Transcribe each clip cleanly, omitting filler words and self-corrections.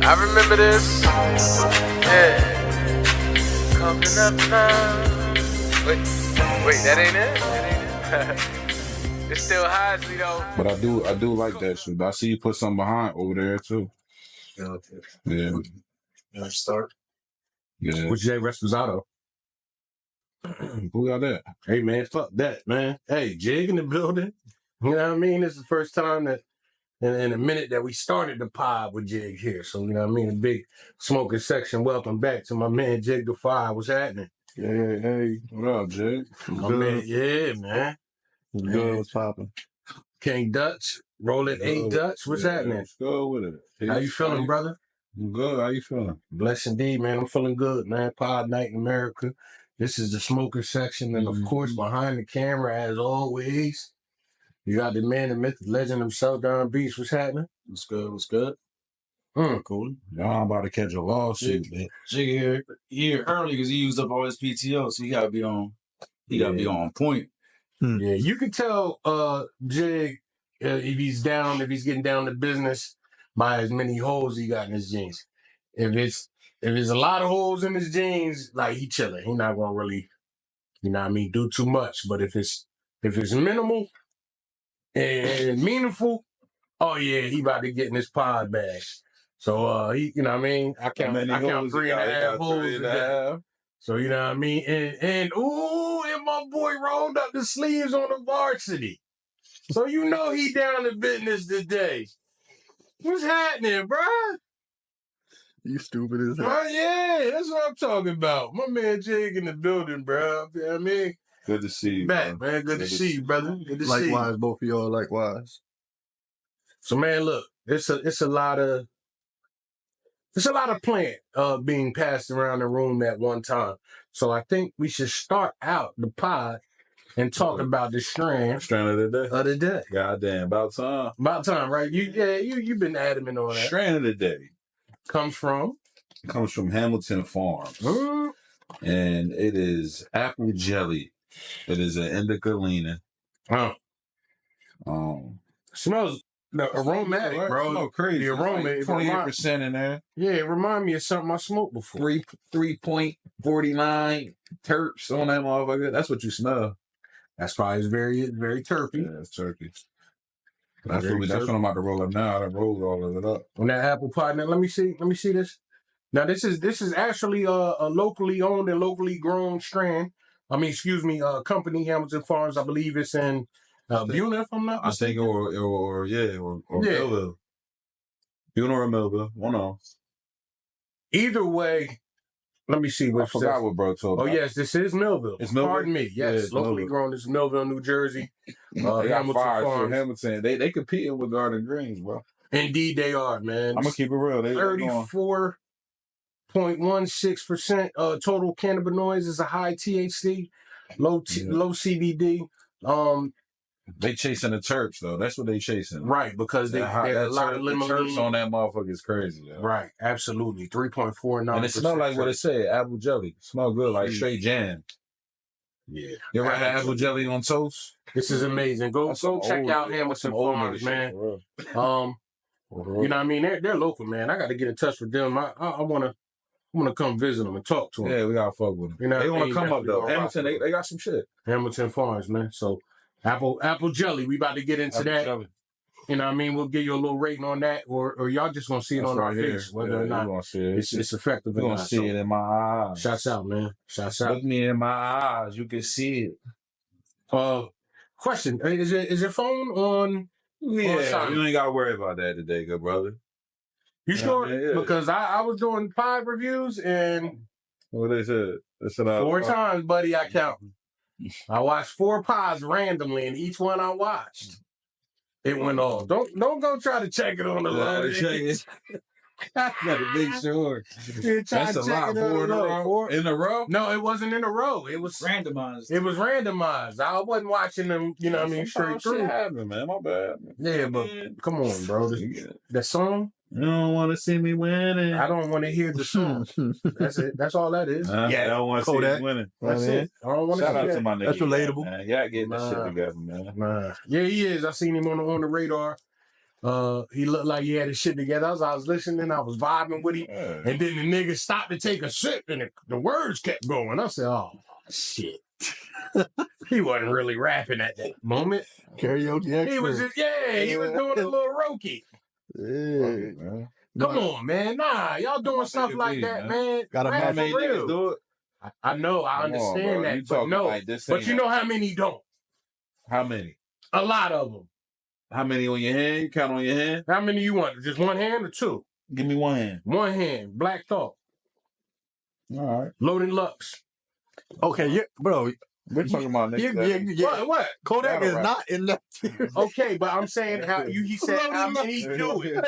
I remember this. Yeah. Coming up now. Wait, that ain't it? It's still Heisley though. But I do like that shit. I see you put something behind over there too. Yeah. Yeah. Let's start. Yeah. Which Jay Resposado? Who got that? Hey man, fuck that, man. Hey, Jig in the building. You know what I mean? This is the first time that in a minute that we started the pod with Jig here. So, you know what I mean? A big Smokin Section. Welcome back to my man Jigdafye. What's happening? Hey. What up, Jig? My man, yeah, man. What's good? What's popping? King Dutch, rolling 8 Dutch. What's happening? Let's go with it. How you feeling, brother? I'm good. How you feeling? Blessed indeed, man. I'm feeling good, man. Pod night in America. This is the Smokin Section. And of course, behind the camera, as always, you got the man, the myth, the legend himself, Don Beatz. What's happening? What's good? What's good? Cool. Y'all about to catch a lawsuit, man. Jig here early because he used up all his PTO, so he gotta be on. He gotta be on point. Yeah, you can tell Jig if he's getting down to business by as many holes he got in his jeans. If there's a lot of holes in his jeans, like he chilling. He not gonna really, you know what I mean, do too much. But if it's minimal and meaningful, oh yeah, he about to get in his pod bag. So he, you know what I mean, I count 3.5 holes today. So you know what I mean, and my boy rolled up the sleeves on the varsity. So you know he down to business today. What's happening, bruh? You stupid as hell. Oh, yeah, that's what I'm talking about. My man Jig in the building, bro. You know what I mean? Good to see you, Back, bro. man. Good to see you, brother. Good to see you. Likewise, both of y'all. Likewise. So, man, look, it's a lot of plant being passed around the room at one time. So I think we should start out the pod and talk about the strand of the day. day. Goddamn, about time. About time, right? You've been adamant on that. Strand of the day Comes from Hamilton Farms, and it is apple jelly. It is an indica leaning. Smells aromatic, right? bro. Smells crazy. The aroma, like 28% in there. Yeah, it remind me of something I smoked before. 3.49 terps on that motherfucker. That's what you smell. That's probably very, very terpy. Yeah, it's turkey. That's what I'm about to roll up now. I rolled all of it up. On that apple pie. Now let me see this. Now this is actually a locally owned and locally grown strand. Company, Hamilton Farms. I believe it's in Burnem, if I'm not mistaken. I think or Millville. Burnem or Millville. One of them. Either way, let me see. I forgot what bro told me. Oh yes, this is Millville. It's Millville. Pardon me. Yes, yeah, locally grown. This is Millville, New Jersey. They got Hamilton Farms. Hamilton. They competing with Garden Greens, bro. Indeed, they are, man. I'm gonna keep it real. 34.16% total cannabinoids is a high THC, low CBD. They chasing the Terps though. That's what they chasing. Right, because they a lot of limonene. The Terps on that motherfucker is crazy. Yo. Right, absolutely. 3.49%. And it smell like what it said, apple jelly. Smell good, like straight jam. Yeah. You ever had apple jelly on toast? This is amazing. Go check out Hamilton Farms, man. You know what I mean? They're local, man. I got to get in touch with them. I want to come visit them and talk to them. Yeah, we got to fuck with them. You know, they want to come up though. Hamilton, they got some shit. Hamilton Farms, man. So apple jelly, we about to get into that. Jelly. You know what I mean? We'll give you a little rating on that, or y'all just gonna see it on our face, whether or not it's effective. You're gonna see it in my eyes. Shouts out, man. Shouts out. Look me in my eyes, you can see it. Question: Is your phone on? Yeah, you ain't gotta worry about that today, good brother. You sure? Yeah. Because I was doing pod reviews and what they said? 4 times, buddy. I count. I watched 4 pods randomly, and each one I watched, it went off. Don't go try to check it on the line. Gotta make sure. That's a lot. 4 in a row. In a row? No, it wasn't in a row. It was randomized. It was randomized. I wasn't watching them, you know what I mean, straight through. Shit happened, man. My bad. Yeah, but come on, bro. The song? You don't want to see me winning. I don't want to hear the song. That's it. That's all that is. Yeah, I don't want to see me winning. That's it. I don't want to Shout out to my nigga. That's relatable. Man. Y'all getting that shit together, man. Nah. Yeah, he is. I seen him on the radar. He looked like he had his shit together. I was listening, I was vibing with him, and then the nigga stopped to take a sip, and the words kept going. I said, "Oh shit." He wasn't really rapping at that moment. Karaoke expert. He was just, he was doing a little Roki. Yeah. Come on, man. Nah, y'all doing stuff like that, man. Got a Rap man for real. Do it. I know, I understand that, but no. Like this but you know how many don't? How many? A lot of them. How many on your hand? You count on your hand? How many you want? Just one hand or two? Give me one hand. One hand. Black Thought. All right. Loaded Lux. Okay, yeah, bro. We're talking about next What? Kodak is not in that tier. Okay, but I'm saying he said how many do it.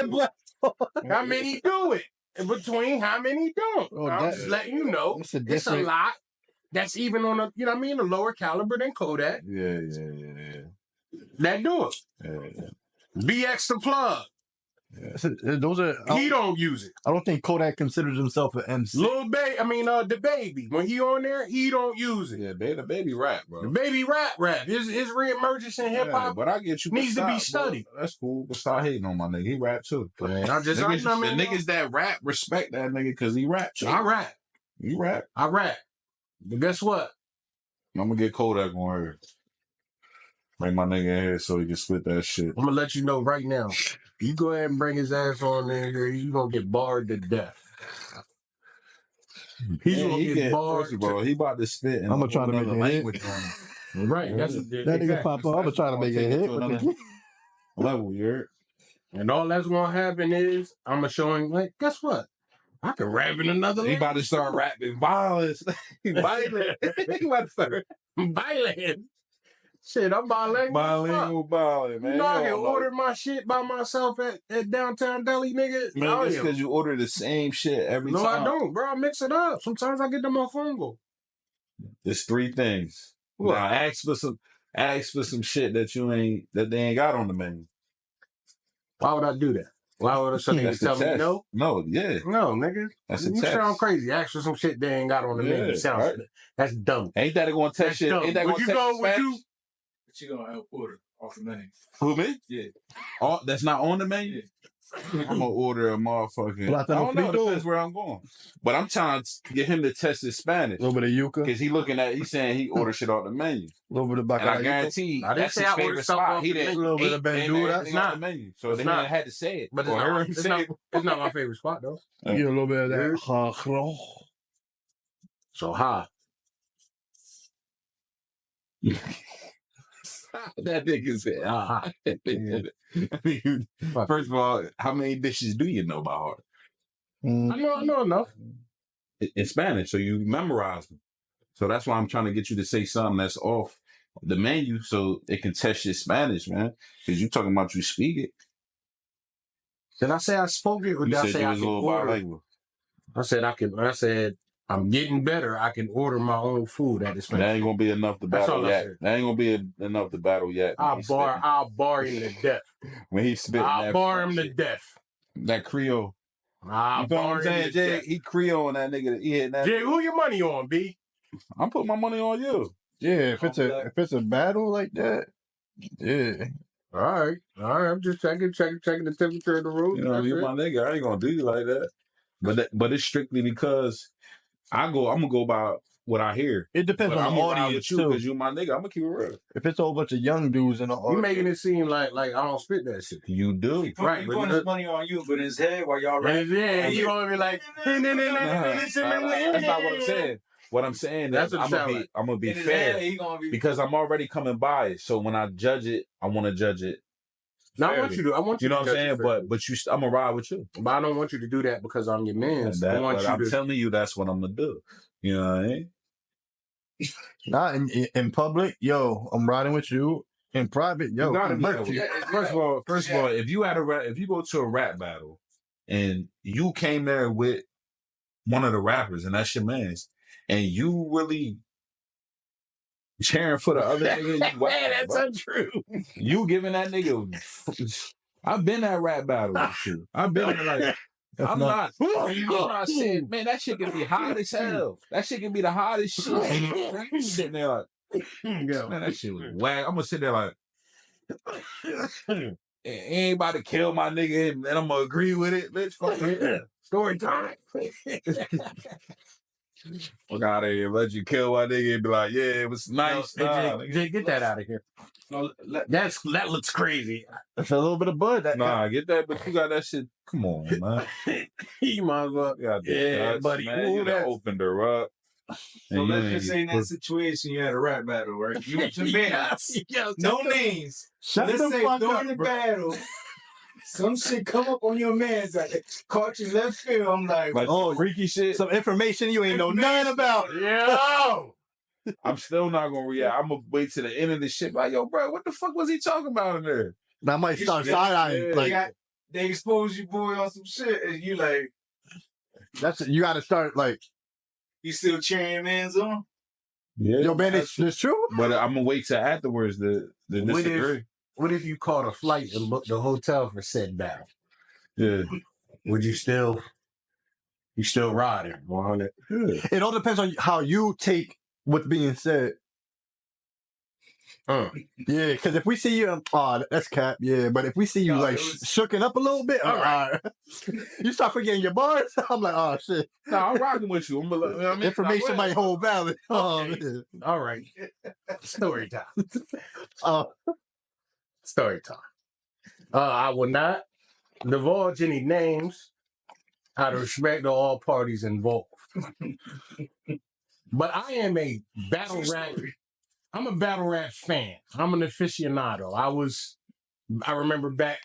How many do it? In between, how many don't? I'm just letting you know. It's a lot. That's even on a, you know what I mean, a lower caliber than Kodak. Yeah. That do it. Yeah. BX the plug. Yeah. Those are. He don't use it. I don't think Kodak considers himself an MC. The baby. When he on there, he don't use it. Yeah, the baby rap, bro. The baby rap. His reemergence in hip hop. But I get you. Needs to be studied. Bro. That's cool. But stop hating on my nigga. He rap too. Man, the niggas that rap respect that nigga because he rap too. I rap. You rap. I rap. But guess what? I'm gonna get Kodak on here. Bring my nigga in here so he can split that shit. I'm gonna let you know right now. You go ahead and bring his ass on in here, you gonna get barred to death. He's gonna get barred. First of all, he about to spit. I'm gonna try to make a language hit. on him. Right. That's that nigga pop up. I'm gonna try to make a hit. Level, you heard? And all that's gonna happen is I'm gonna show him, like, guess what? I can rap in another He about to start rapping violence. Violent. He about to start violent. Shit, I'm bilingual. Bilingual, man. You know I can order my shit by myself at downtown Delhi, nigga. Man, that's because you order the same shit every time. No, I don't, bro. I mix it up. Sometimes I get them on fungal. There's 3 things. What? Now ask for some shit that they ain't got on the menu. Why would I do that? Why would somebody tell me no? No, yeah. No, nigga. That's a you test. sound crazy. Ask for some shit they ain't got on the menu. Sounds right. That's dumb. Ain't that gonna test shit? Ain't that gonna test Spanish? But you gonna order off the menu. Who, me? Yeah. That's not on the menu? I'm gonna order a motherfucking. I don't know. Depends where I'm going. But I'm trying to get him to test his Spanish. A little bit of yuca. Because he's saying he ordered shit off the menu. A little bit of and I guarantee that's his favorite spot. He didn't. A little bit of bandura. That's not the menu. So then he had to say it. But it's not my favorite spot, though. You get a little bit of that. So, ha. That nigga said, I mean, first of all, how many dishes do you know by heart? I know enough. In Spanish, so you memorize them. So that's why I'm trying to get you to say something that's off the menu so it can test your Spanish, man. Because you talking about you speak it. Did I say I spoke it or did I say I can order? I said I'm getting better. I can order my own food at this point. That ain't gonna be enough to battle yet. That ain't gonna be enough to battle yet. I'll bar him to death. When he's spitting I'll bar him to death. That Creole. You know what I'm saying, Jay? He Creole and that nigga. Jay, who your money on, B? I'm putting my money on you. Yeah, if it's a battle like that, yeah. All right. I'm just checking the temperature of the room. You know, you're my nigga. I ain't gonna do you like that. But it's strictly because I'm gonna go by what I hear. It depends on the audience too. Because you my nigga, I'm gonna keep it real. If it's a whole bunch of young dudes in the audience, you making it seem like I don't spit that shit. You do. He putting his money on you, but in his head while y'all rapping. Yeah, he gonna be like, that's not what I'm saying. What I'm saying is I'm gonna be fair because I'm already coming by it. So when I judge it, I want to judge it. No, I want you to. You know what I'm saying? But I'm gonna ride with you. But I don't want you to do that because I'm your man. I'm telling you, that's what I'm gonna do. You know what I mean? Not in public, yo. I'm riding with you. In private, yo. First of all, if you go to a rap battle, and you came there with one of the rappers, and that's your man's, and you really cheering for the other nigga, you Man, that's untrue. You giving that nigga. I've been at rap battles and shit. I've been at like. I'm not saying, man, that shit can be hot as hell. That shit can be the hottest shit. You sitting there like, man, that shit was whack. I'm gonna sit there like, ain't about to kill my nigga, and I'm gonna agree with it. Bitch, fuck it. Story time. Fuck out of here. Let you kill my nigga and be like, yeah, it was nice. Jay, get that out of here. No, That looks crazy. That's a little bit of bud. Get that, but you got that shit. Come on, man. You might as well. Yeah, buddy. Man, you done opened her up. So let's just say in that situation, you had a rap battle, right? You with your bands. No names. Let's say during the battle, some shit come up on your man's like caught you left field. I'm like freaky shit. Some information you ain't know nothing about. Yo! I'm still not gonna react. I'm gonna wait to the end of the shit. Like, yo, bro, what the fuck was he talking about in there? I might start side-eyeing. Like, they expose you, boy, on some shit, and you like, you got to start like. You still cheering your man's on? Yeah, yo, man, it's true. But I'm gonna wait till afterwards to disagree. What if you caught a flight and booked the hotel for said battle? Yeah, would you still ride it? 100. Yeah. It all depends on how you take what's being said. Yeah, because if we see you, that's cap. Yeah, but if we see you shooken up a little bit, all right. You start forgetting your bars. I'm like, oh shit. No, I'm rocking with you. Information might hold valid. Okay. All right. Story time. Story time. I will not divulge any names out of respect to all parties involved. But I am a battle rap. I'm a battle rap fan. I'm an aficionado. I remember back,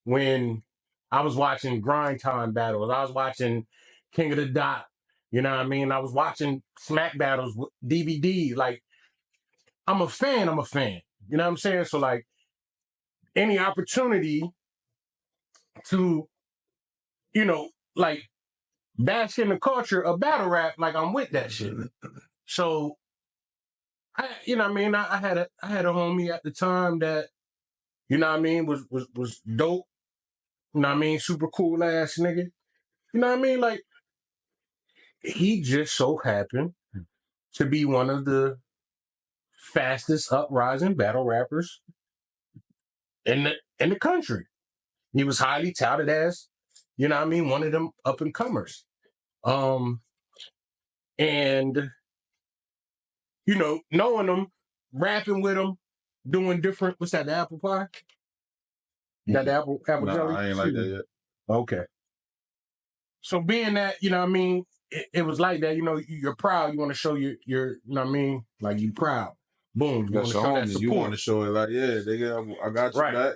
when I was watching grind time battles. I was watching King of the Dot. You know what I mean? I was watching smack battles with DVD. Like, I'm a fan. You know what I'm saying? So, like, any opportunity to, bask in the culture of battle rap, like, I'm with that shit. So, I had a homie at the time that, was dope. Super cool ass nigga. Like, he just so happened to be one of the fastest uprising battle rappers in the country. He was highly touted as, one of them up and comers. And knowing him, rapping with him, doing different. What's that? The apple pie? Got the apple jelly? I ain't like that yet. Okay. So being that, it was like that. You're proud. You want to show your, like you proud. Boom. You want to show that support. You want to show it like, yeah, nigga, I got you back.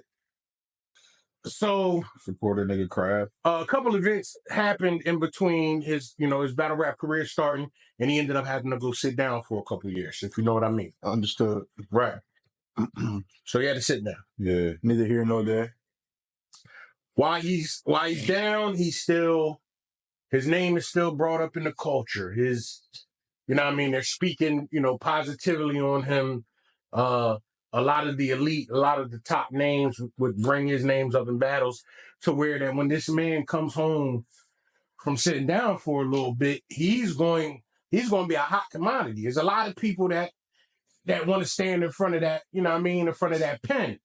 So support a nigga craft. A couple events happened in between his battle rap career starting, and he ended up having to go sit down for a couple of years, if you know what I mean. Understood. Right. So he had to sit down. Yeah. Neither here nor there. While he's down, his name is still brought up in the culture. They're speaking, positively on him. A lot of the elite, a lot of the top names would bring his names up in battles to where that when this man comes home from sitting down for a little bit, he's going to be a hot commodity. There's a lot of people that want to stand in front of that, in front of that pen.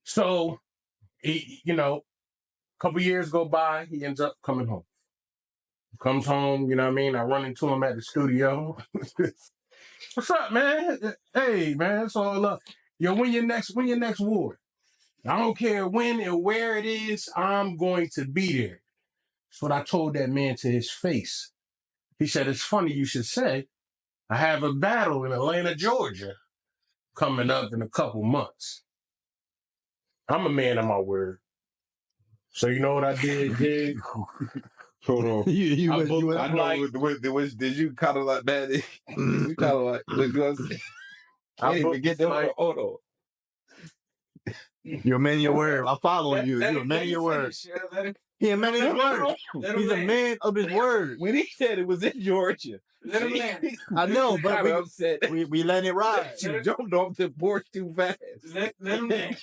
So, a couple years go by, he ends up coming home. Comes home, I run into him at the studio. What's up, man? Hey, man, it's all up. Yo, win your next war. I don't care when and where it is, I'm going to be there. That's what I told that man to his face. He said, it's funny you should say, I have a battle in Atlanta, Georgia, coming up in a couple months. I'm a man of my word. So you know what I did? Hold on. Did you kind of like that? You kind of like, I didn't even get that. Hold on. You're a man of your word. I'm following you. You're a man of your word. He a man of his word. He's a man of his word. When he said it was in Georgia. Let him land. I know, but upset. we let it ride. You jumped off the porch too fast. Let him land.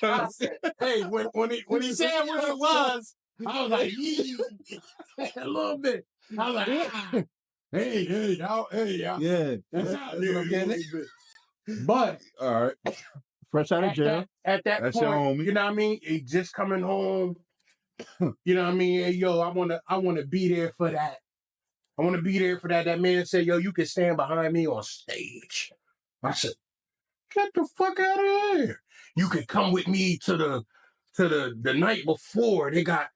Hey, when he said what it was, I was like, a little bit. I was like, hey, y'all. Yeah. That's out there. Getting it? But All right. Fresh out of jail. at that That's your point, homie. you know what I mean? He just coming home. You know what I mean? Hey, yo, I wanna be there for that. I want to be there for that. That man said, yo, you can stand behind me on stage. I said, get the fuck out of here. You can come with me to the night before. They got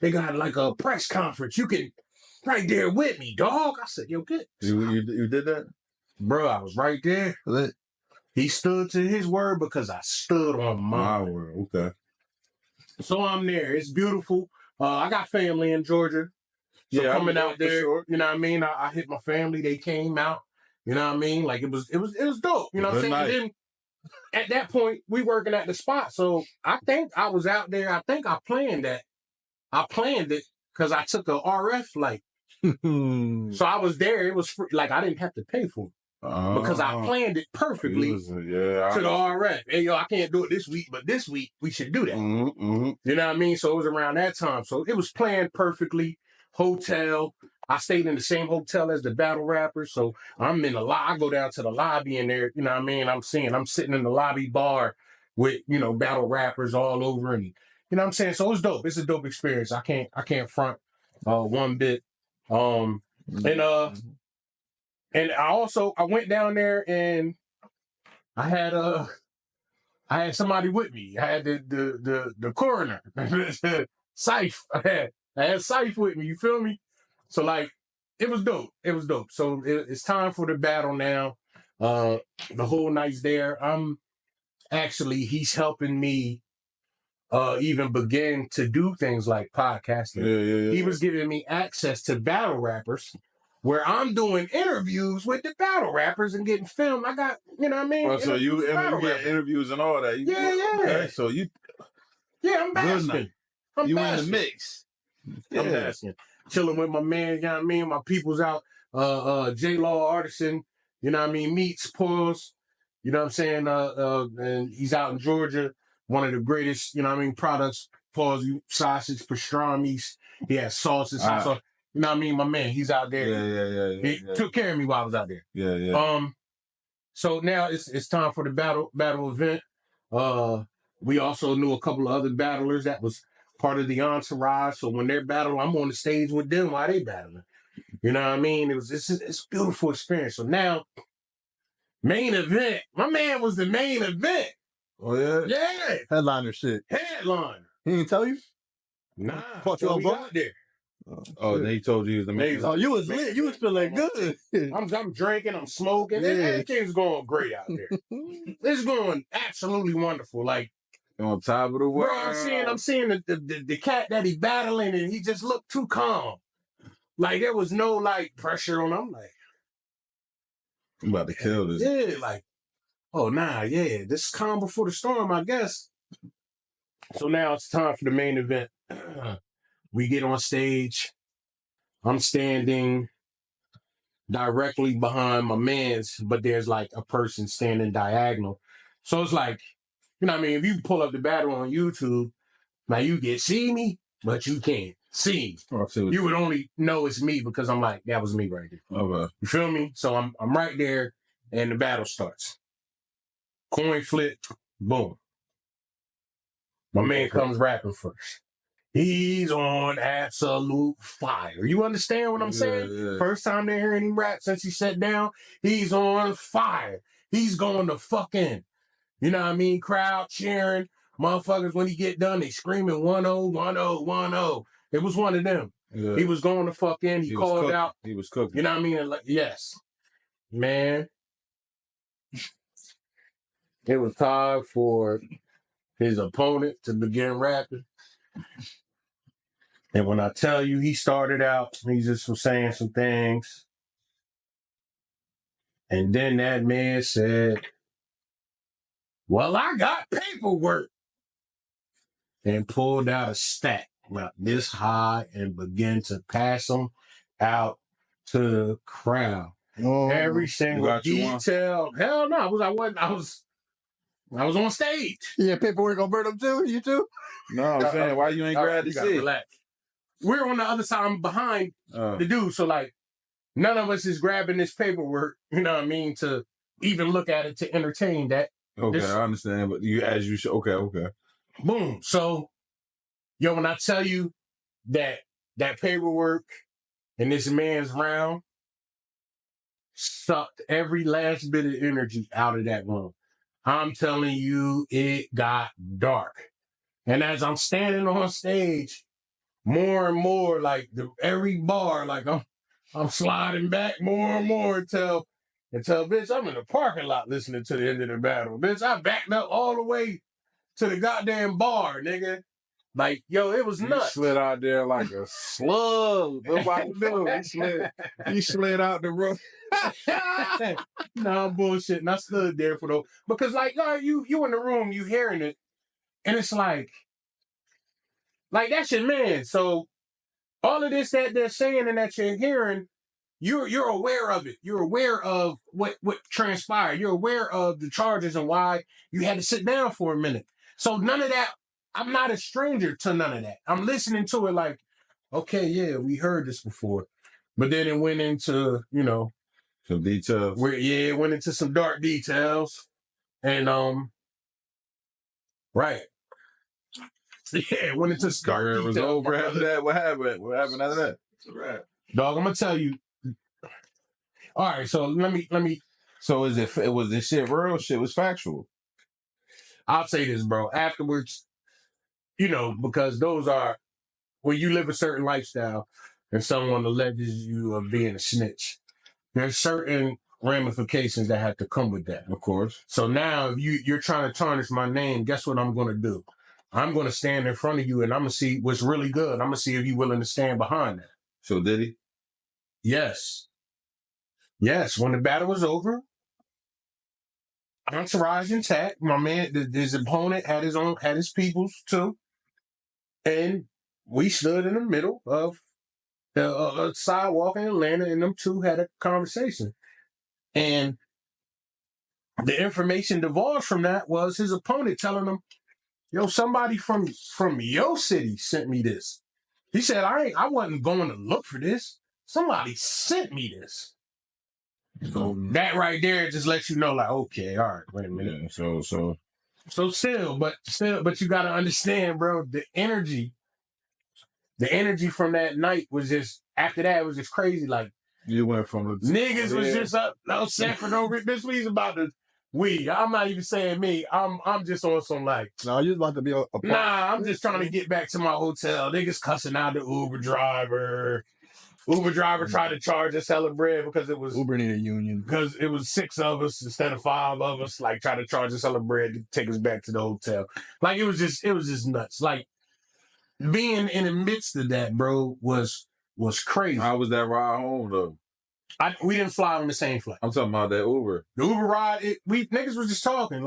like a press conference. You can right there with me, dog. I said, yo, get. You did that? Bro, I was right there. Lit. He stood to his word because I stood on My mine. word. Okay. So I'm there. It's beautiful. I got family in Georgia. So Yeah, coming I'm out there, sure. you know what I mean? I hit my family. They came out. You know what I mean? Like it was dope. You know what I'm saying? And then at that point, we working at the spot. So I think I was out there. I think I planned that. I planned it because I took a RF light. So I was there. It was free. Like I didn't have to pay for it because I planned it perfectly to the RF. Hey, yo, I can't do it this week, but this week we should do that. You know what I mean? So it was around that time. So it was planned perfectly. Hotel. I stayed in the same hotel as the battle rappers. So I'm in the I go down to the lobby in there, you know what I mean? I'm sitting in the lobby bar with, you know, battle rappers all over and you know what I'm saying? So it's dope. It's a dope experience. I can't front one bit. And I went down there and I had somebody with me. I had the coroner, Syph. I had Syph with me, you feel me? So, like, it was dope. It was dope. So, it's time for the battle now. The whole night's there. He's helping me even begin to do things like podcasting. Yeah. He was giving me access to battle rappers where I'm doing interviews with the battle rappers and getting filmed. I got, you know what I mean? Oh, so you get interviews and all that. Yeah. Okay, so you... Yeah, I'm basking. You in the mix. I'm asking. Chilling with my man, you know what I mean? My people's out, J-Law Artisan, you know what I mean? Meats, Pause, you know what I'm saying? And he's out in Georgia, one of the greatest, you know what I mean, products, Pause, sausage, pastrami's, he has sauces, hot sauce. You know what I mean? My man, he's out there. Yeah. He took care of me while I was out there. Yeah. So now it's time for the battle event. We also knew a couple of other battlers that was part of the entourage. So when they're battling, I'm on the stage with them while they battling. You know what I mean? It's a beautiful experience. So now, main event. My man was the main event. Oh yeah? Yeah. Headliner shit. Headliner. He didn't tell you? Nah. Caught you off guard? out there. Oh, then he told you he was the main. Oh, you was lit. You was feeling good. I'm drinking. I'm smoking. Yeah. Everything's going great out there. It's going absolutely wonderful. Like, On top of the world. bro, I'm seeing the cat that he battling, and he just looked too calm. Like there was no like pressure on him. I'm like, I'm about to kill this. yeah, like, oh nah, yeah, this is calm before the storm, I guess. So now it's time for the main event. We get on stage. I'm standing directly behind my man's, but there's like a person standing diagonal. So it's like, you know what I mean? If you pull up the battle on YouTube, now you can see me, but you can't see me. You would only know it's me because I'm like, that was me right there. Okay. You feel me? So I'm right there and the battle starts. Coin flip, boom. My man comes rapping first. He's on absolute fire. You understand what I'm saying? Yeah. First time they're hearing him rap since he sat down, he's on fire. He's going to fucking, you know what I mean? Crowd cheering. Motherfuckers, when he get done, they screaming 1-0, 1-0, 1-0. It was one of them. Yeah. He was going to fuck in. He called out. He was cooking. You know what I mean? And like, yes. Man. It was time for his opponent to begin rapping. And when I tell you he started out, he just was saying some things. And then that man said, well, I got paperwork. and pulled out a stack about this high and began to pass them out to the crowd. Every single detail. Hell no, I was on stage. Yeah, paperwork on Burnem too. You too? No, I'm saying, why you ain't grab the shit? Relax. We're on the other side. I'm behind the dude, so like none of us is grabbing this paperwork. You know what I mean? To even look at it to entertain that. Okay, I understand, but you should. Okay. Boom. So, yo, when I tell you that paperwork in this man's round sucked every last bit of energy out of that room. I'm telling you, it got dark. And as I'm standing on stage, more and more, like every bar, like I'm sliding back more and more until bitch, I'm in the parking lot listening to the end of the battle. Bitch, I backed up all the way to the goddamn bar, nigga. Like, yo, it was nuts. You slid out there like a slug. Nobody knew. He slid out the road. No bullshit. And I stood there for those. Because, like, you in the room, you hearing it, and it's like that's your man. So all of this that they're saying and that you're hearing, you're aware of it. You're aware of what transpired. You're aware of the charges and why you had to sit down for a minute. So none of that, I'm not a stranger to none of that. I'm listening to it like, okay, yeah, we heard this before. But then it went into, some details. It went into some dark details. And, right. Yeah, it went into some dark details. It was over after that. What happened? What happened after that? It's a wrap. Dog, I'm going to tell you. All right, so let me. So was this shit real? Shit was factual. I'll say this, bro. Afterwards, because those are, when you live a certain lifestyle and someone alleges you of being a snitch, there's certain ramifications that have to come with that. Of course. So now if you're trying to tarnish my name, guess what I'm going to do? I'm going to stand in front of you and I'm going to see what's really good. I'm going to see if you're willing to stand behind that. So did he? Yes. When the battle was over, entourage intact. My man, his opponent had his peoples too. And we stood in the middle of the sidewalk in Atlanta, and them two had a conversation. And the information divulged from that was his opponent telling him, yo, somebody from your city sent me this. He said, I wasn't going to look for this. Somebody sent me this. So that right there just lets you know, like, okay, all right, wait a minute. Yeah, so still, but you got to understand, bro, the energy from that night was just, after that, it was just crazy. Like, you went from the niggas was just up, no for no reason. This we's about to I'm not even saying me. I'm just on some like. No, you about to be a part. Nah, I'm just trying to get back to my hotel. Niggas cussing out the Uber driver. Uber driver tried to charge us hella bread because it was Uber needed a union. Because it was 6 of us instead of 5 of us. Like, try to charge us hella bread to take us back to the hotel. Like, it was just nuts. Like, being in the midst of that, bro, was crazy. How was that ride home though? We didn't fly on the same flight. I'm talking about that Uber. The Uber ride, we niggas was just talking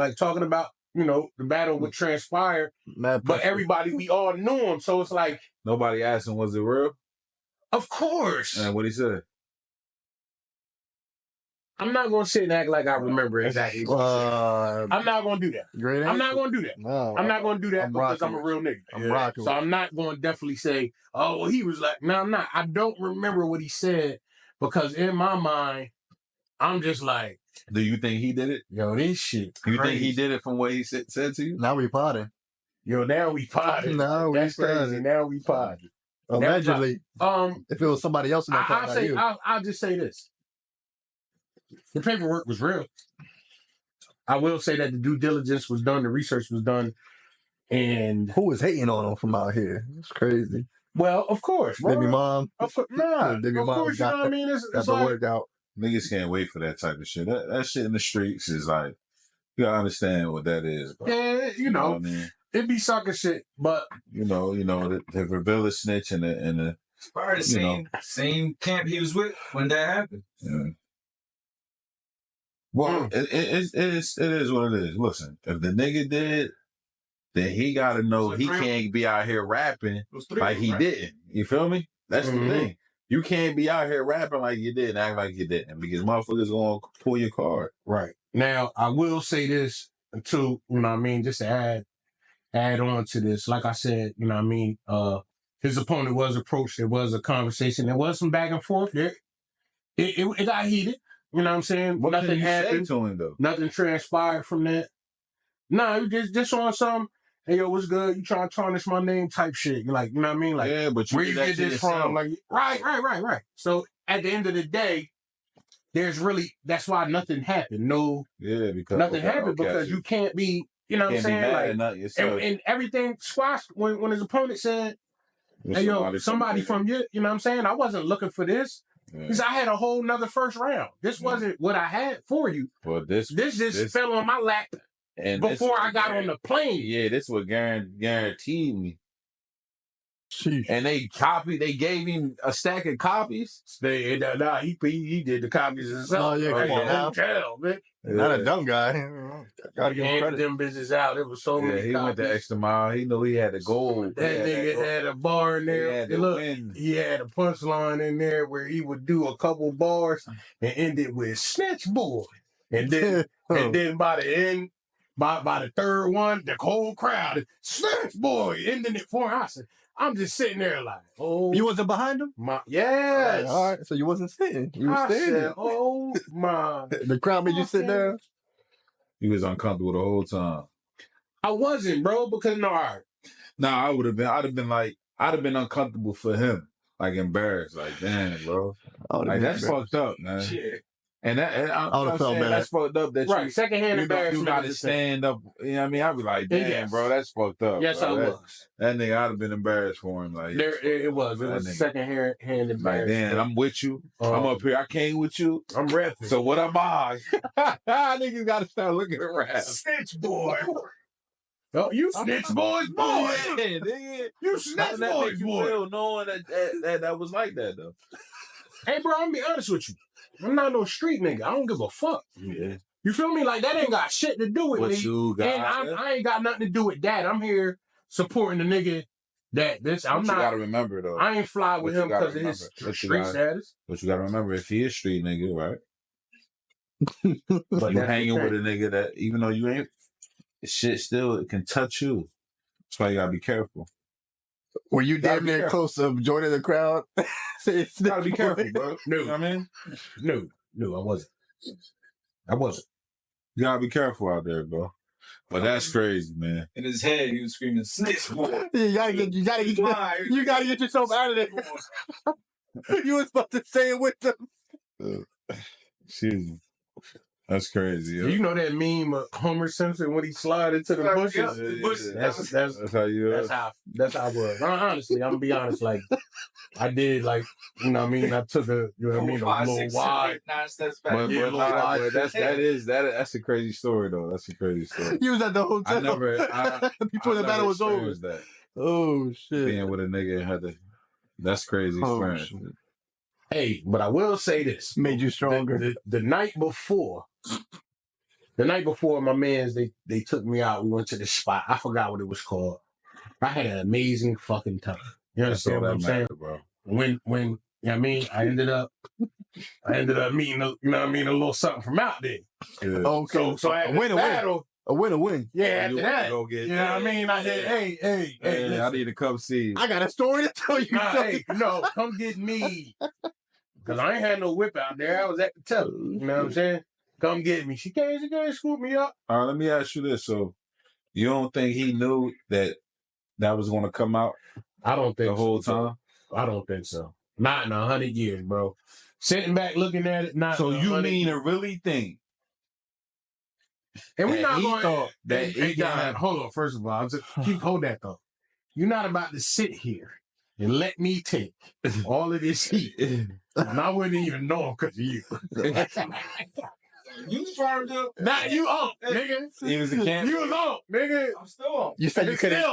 about, the battle would transpire. But everybody, we all knew him. So it's like. Nobody asked him, was it real? Of course. And what he said? I'm not going to sit and act like I remember exactly. I'm not going to do that. I'm not going to do that. No, I'm not going to do that because I'm a real nigga. I'm rocking. So I'm not going to definitely say, oh, well, he was like, no, I'm not. I don't remember what he said because in my mind, I'm just like. Do you think he did it? Yo, this shit crazy. You think he did it from what he said to you? Now we potting. Yo, now we potting. No, that's crazy. Now we potting. Allegedly. If it was somebody else in that I'll just say this. The paperwork was real. I will say that the due diligence was done, the research was done, and who was hating on him from out here? It's crazy. Well, of course, bro. Baby mom. Of course, nah. Baby of mom course, you know what I mean. It's like, like, work out. Niggas can't wait for that type of shit. That shit in the streets is like, you gotta understand what that is, bro. Yeah, you know what I mean? It be sucker shit, but the village snitch and the probably the same camp he was with when that happened. Yeah. Well, it is what it is. Listen, if the nigga did then he got to know he can't be out here rapping like he didn't. You feel me? That's the thing. You can't be out here rapping like you did and act like you didn't because motherfuckers going to pull your card. Right. Now, I will say this too, you know what I mean, just to add on to this. Like I said, you know what I mean, his opponent was approached. There was a conversation. There was some back and forth there. It got heated. You know what I'm saying? What Nothing happened to him, though? Nothing transpired from that. No, just on some, hey, yo, what's good? You trying to tarnish my name type shit. You're like, you know what I mean? Like, yeah, but where you get this from? Like, right. So at the end of the day, that's why nothing happened. Because nothing happened because you can't be, you know what I'm saying? Like, and everything squashed when his opponent said, hey, yo, somebody from you know what I'm saying? I wasn't looking for this. Because I had a whole nother first round. This wasn't what I had for you. Well, this just fell on my lap and before I got on the plane. Yeah, this was guaranteed me. Sheesh. And they gave him a stack of copies. He did the copies himself. Oh, yeah, hotel, man. Not a dumb guy. Gotta give him credit. Them business out. There was so many he copies. Went the extra mile. He knew he had the gold. That nigga had a bar in there. He had a punchline in there where he would do a couple bars and end it with snitch boy. And then by the end, by the third one, the whole crowd, snitch boy, ending it for him. I said, I'm just sitting there like, oh. You wasn't behind him? Yes. All right. So you wasn't sitting. You were standing. Said, oh my. The crowd made you sit down? You was uncomfortable the whole time. I wasn't, bro, because I'd have been uncomfortable for him. Like embarrassed. Like, damn, bro. Like that's fucked up, man. Shit. And I would have felt bad. That's fucked up that you secondhand embarrassment. You gotta stand up. You know what I mean? I'd be like, damn, bro, that's fucked up. Yes, bro. I was. That nigga, I'd have been embarrassed for him. Like it was secondhand embarrassment. Like, damn, I'm with you. I'm up here. I came with you. I'm repping. So what am I? Niggas gotta start looking around. Snitch boy. Oh, you snitch boys, boy. Yeah, nigga. You snitch boys, boy. Knowing that was like that though. Hey, bro, I'm gonna be honest with you. I'm not no street nigga. I don't give a fuck. Yeah. You feel me? Like, that ain't got shit to do with me. I ain't got nothing to do with that. I'm here supporting the nigga you gotta remember, though. I ain't fly with him because of his street status. But you gotta remember, if he is street nigga, right? But you hanging with a nigga that, even though you ain't, shit still can touch you. That's why you gotta be careful. Were you damn near close to joining the crowd? You gotta be careful, bro. No. You know what I mean? No, I wasn't. You gotta be careful out there, bro. But that's crazy, man. In his head, he was screaming, "Snitch boy!" You gotta get yourself out of there. You was supposed to stay with them. Excuse me. That's crazy. Yo. You know that meme of Homer Simpson when he slid into the bushes? That's how you. That's how I was. Honestly, I'm gonna be honest. Like, I did, like, you know what I mean. I took a little wide. 9 steps back. But that's a crazy story though. That's a crazy story. You was at the hotel. Before the battle was over. That. Oh shit! Being with a nigga and had to. That's crazy experience. Shit. Hey, but I will say this: made you stronger. The night before, my mans they took me out. We went to this spot. I forgot what it was called. I had an amazing fucking time. You understand what I'm saying, bro? When you know what I mean, I ended up meeting a little something from out there. Yeah. Okay. So at the battle. A win. Yeah, after that. You know what I mean? I said, hey, I need to come see you. I got a story to tell you. Come get me. Because I ain't had no whip out there. I was at the teller. You know what I'm saying? Come get me. She can't scoop me up. All right, let me ask you this. So, you don't think he knew that was going to come out? I don't think the whole time? I don't think so. Not in 100 years, bro. Sitting back looking at it, not. So you mean to really think? And we're not going to. Hold on. First of all, hold that thought. You're not about to sit here and let me take all of this heat. And I wouldn't even know because of you. You was farmed up. Not you on, nigga. He was a camp. You was on, nigga. I'm still on. You said you couldn't.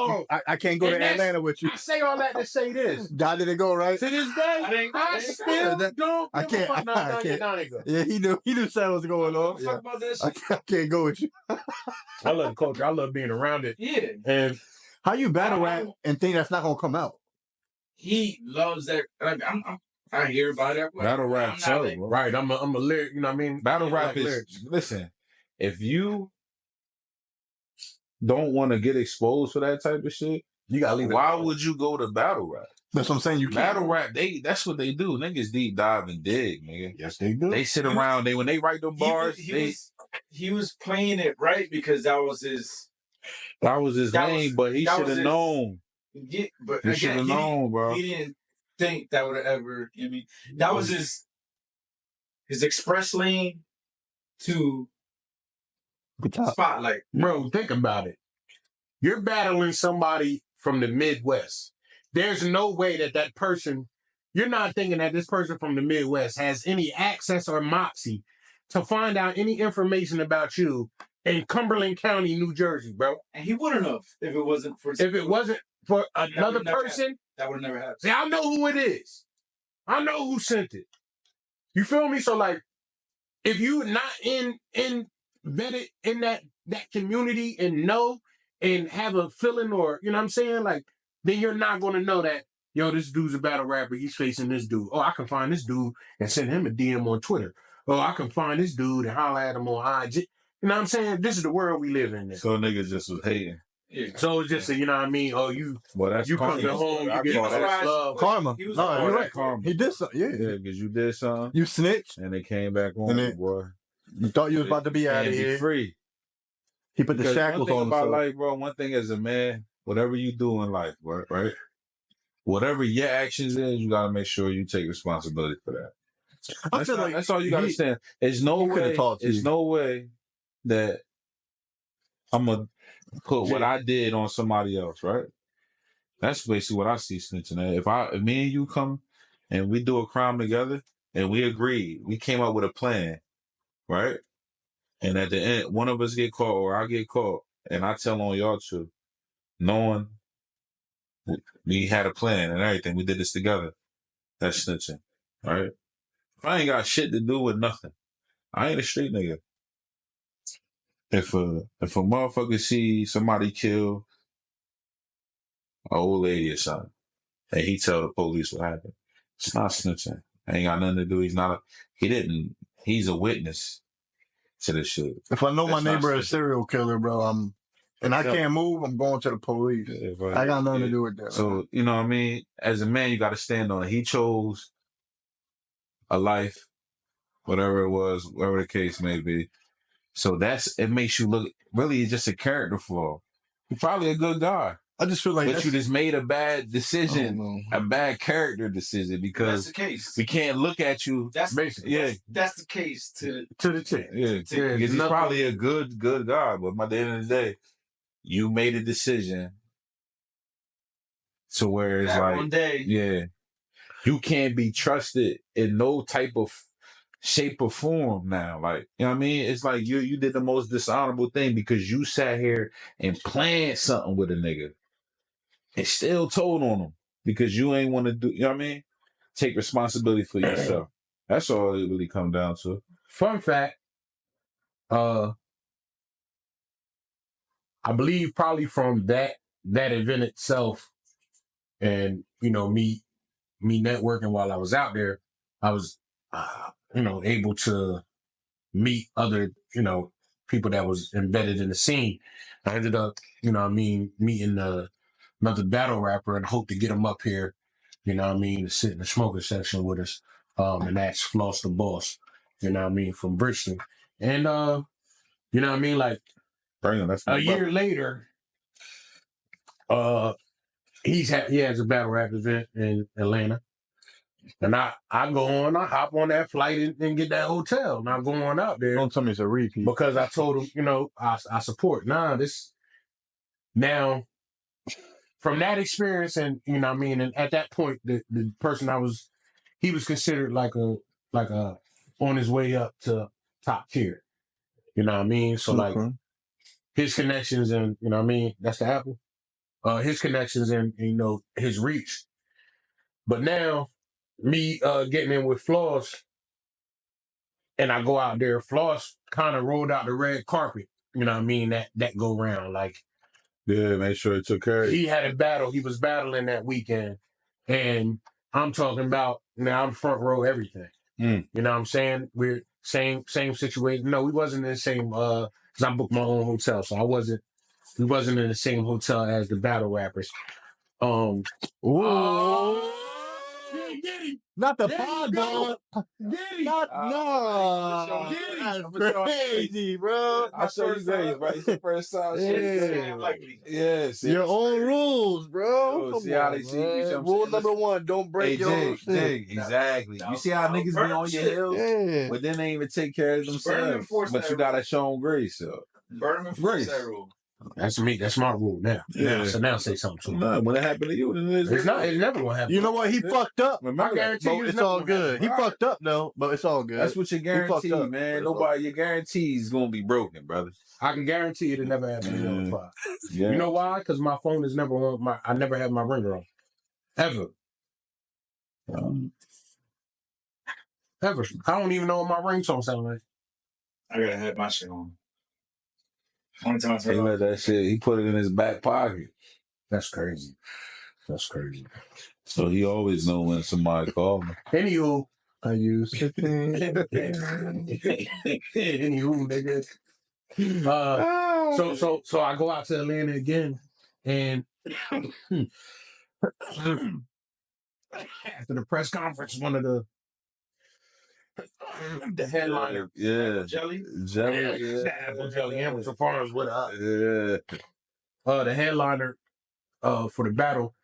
I can't go to Atlanta with you. I say all that to say this. God didn't go right. To this day, I still don't. I can't. I can't. Yeah, he knew something was going on. Talk about that shit. I can't go with you. I love the culture. I love being around it. Yeah. And how you battle rap and think that's not gonna come out? He loves that. Like I hear about it. Battle rap, so like, right, I'm a lyric. You know what I mean? Battle rap like is lyrics. Listen. If you don't want to get exposed for that type of shit, You gotta leave it. why would you go to battle rap? That's what I'm saying. You can't. Battle rap, that's what they do. Niggas deep dive and dig, nigga. Yes, they do. They sit around. When they write them bars, he was playing it right because that was his lane. But he should have known. Yeah, but He should have known, bro. He didn't think that would have ever. I mean, that was his express lane to spotlight. Bro, think about it. You're battling somebody from the Midwest. There's no way that person, you're not thinking that this person from the Midwest has any access or moxie to find out any information about you in Cumberland County, New Jersey, bro. And he wouldn't have if it wasn't for another person. That would never happen. See, I know who it is. I know who sent it. You feel me? So like, if you're not vetted in that community and know and have a feeling, or you know what I'm saying, like, then you're not gonna know that, yo, this dude's a battle rapper, he's facing this dude. Oh, I can find this dude and send him a DM on Twitter. Oh, I can find this dude and holler at him on IG. You know what I'm saying? This is the world we live in now. So niggas just was hating. Yeah. So it's just you know what I mean? Oh, you That's you come to home, you get love. Karma. He was No, all you're right. right. Karma. He did something. Yeah, Yeah. because you did something. You snitched. And they came back on And you, then- boy. You thought you was about to be out of And be here. free. He put the Because shackles one thing on about himself. life, bro, one thing as a man, whatever you do in life, right? Whatever your actions is, you gotta make sure you take responsibility for that. I feel like that's all you gotta stand. There's no way. There's no way that I'm gonna put what I did on somebody else, right? That's basically what I see snitching at. If me and you come and we do a crime together and we agree, we came up with a plan, right? And at the end, one of us get caught or I get caught, and I tell on y'all two, knowing we had a plan and everything, we did this together. That's snitching, right? If I ain't got shit to do with nothing, I ain't a street nigga. If a motherfucker see somebody kill an old lady or something, and he tell the police what happened, it's not snitching. Ain't got nothing to do. He's a witness to this shit. if I know my That's not neighbor is a snitching. serial killer, bro, and I can't move, I'm going to the police. I got nothing to do with that. So, you know what I mean? As a man, you got to stand on it. He chose a life, whatever it was, whatever the case may be. So it makes you look, really just a character flaw. He's probably a good guy. I just feel like But you just made a bad decision, a bad character decision, That's because the case. we can't look at you. That's Yeah. That's the case to the chick. Yeah, because he's probably a good guy, but at the end of the day, you made a decision to where it's that like, one day. yeah, you can't be trusted in no type of shape or form now. Like, you know what I mean? It's like you did the most dishonorable thing because you sat here and planned something with a nigga and still told on him because you ain't want to do, you know what I mean? Take responsibility for yourself. That's all it really comes down to. Fun fact, I believe probably from that event itself, and you know me networking while I was out there, I was able to meet other people that was embedded in the scene. I ended up meeting another battle rapper and hope to get him up here, to sit in the smoking section with us, and that's Floss the Boss, from Brixton, and like. That's a year later, he has a battle rap event in Atlanta. And I hop on that flight and get that hotel. And I go on out there. Don't tell me it's a repeat. Because I told him, I support. Now, from that experience and, and at that point, the person he was considered like a on his way up to top tier. You know what I mean? So like his connections and, you know what I mean? That's the Apple. His connections and, you know, his reach. But now me getting in with Floss and I go out there, Floss kind of rolled out the red carpet. You know what I mean? That go round. Like, Yeah, make sure it took care of he had a battle. He was battling that weekend. And I'm talking about, now I'm front row everything. You know what I'm saying? We're same situation. No, we wasn't in the same, because I booked my own hotel. So we wasn't in the same hotel as the battle rappers. Ooh. Diddy. Not the There pod, you go. dog. Diddy. No. That's crazy, bro. I'll show you guys, right? It's the first time. Yes. Your own rules, bro. Yo, Come see how on, they see you, man. see what I'm Rule saying? number one, don't break your own shit. Jig, exactly. You see how niggas be on your heels, Yeah. but then they even take care of themselves. But you gotta show them grace, so. Burnem Grace. that rule. That's me. That's my rule now. Yeah. So now say something to me. Nah, when it happened to you, then it is. It's never gonna happen. You know what? He fucked up. Remember I that. guarantee But you it's never all gonna good. He happen. fucked up, though, but it's all good. That's what you fucked guarantee, up. man. Nobody, your guarantee is gonna be broken, brother. I can guarantee it never happened to me on pod. Yeah. You know why? Because my phone is never on. I never have my ringer on. Ever. Ever. I don't even know what my ringtone sound like. I gotta have my shit on. Only time I He turn let that shit. He put it in his back pocket, That's crazy. That's crazy. so he always know when somebody call him. Anywho. I used to think. Anywho, nigga. So I go out to Atlanta again, and after the press conference, one of the headliner, Jelly. Apple Jelly Hamilton Farms with us. Yeah. The headliner for the battle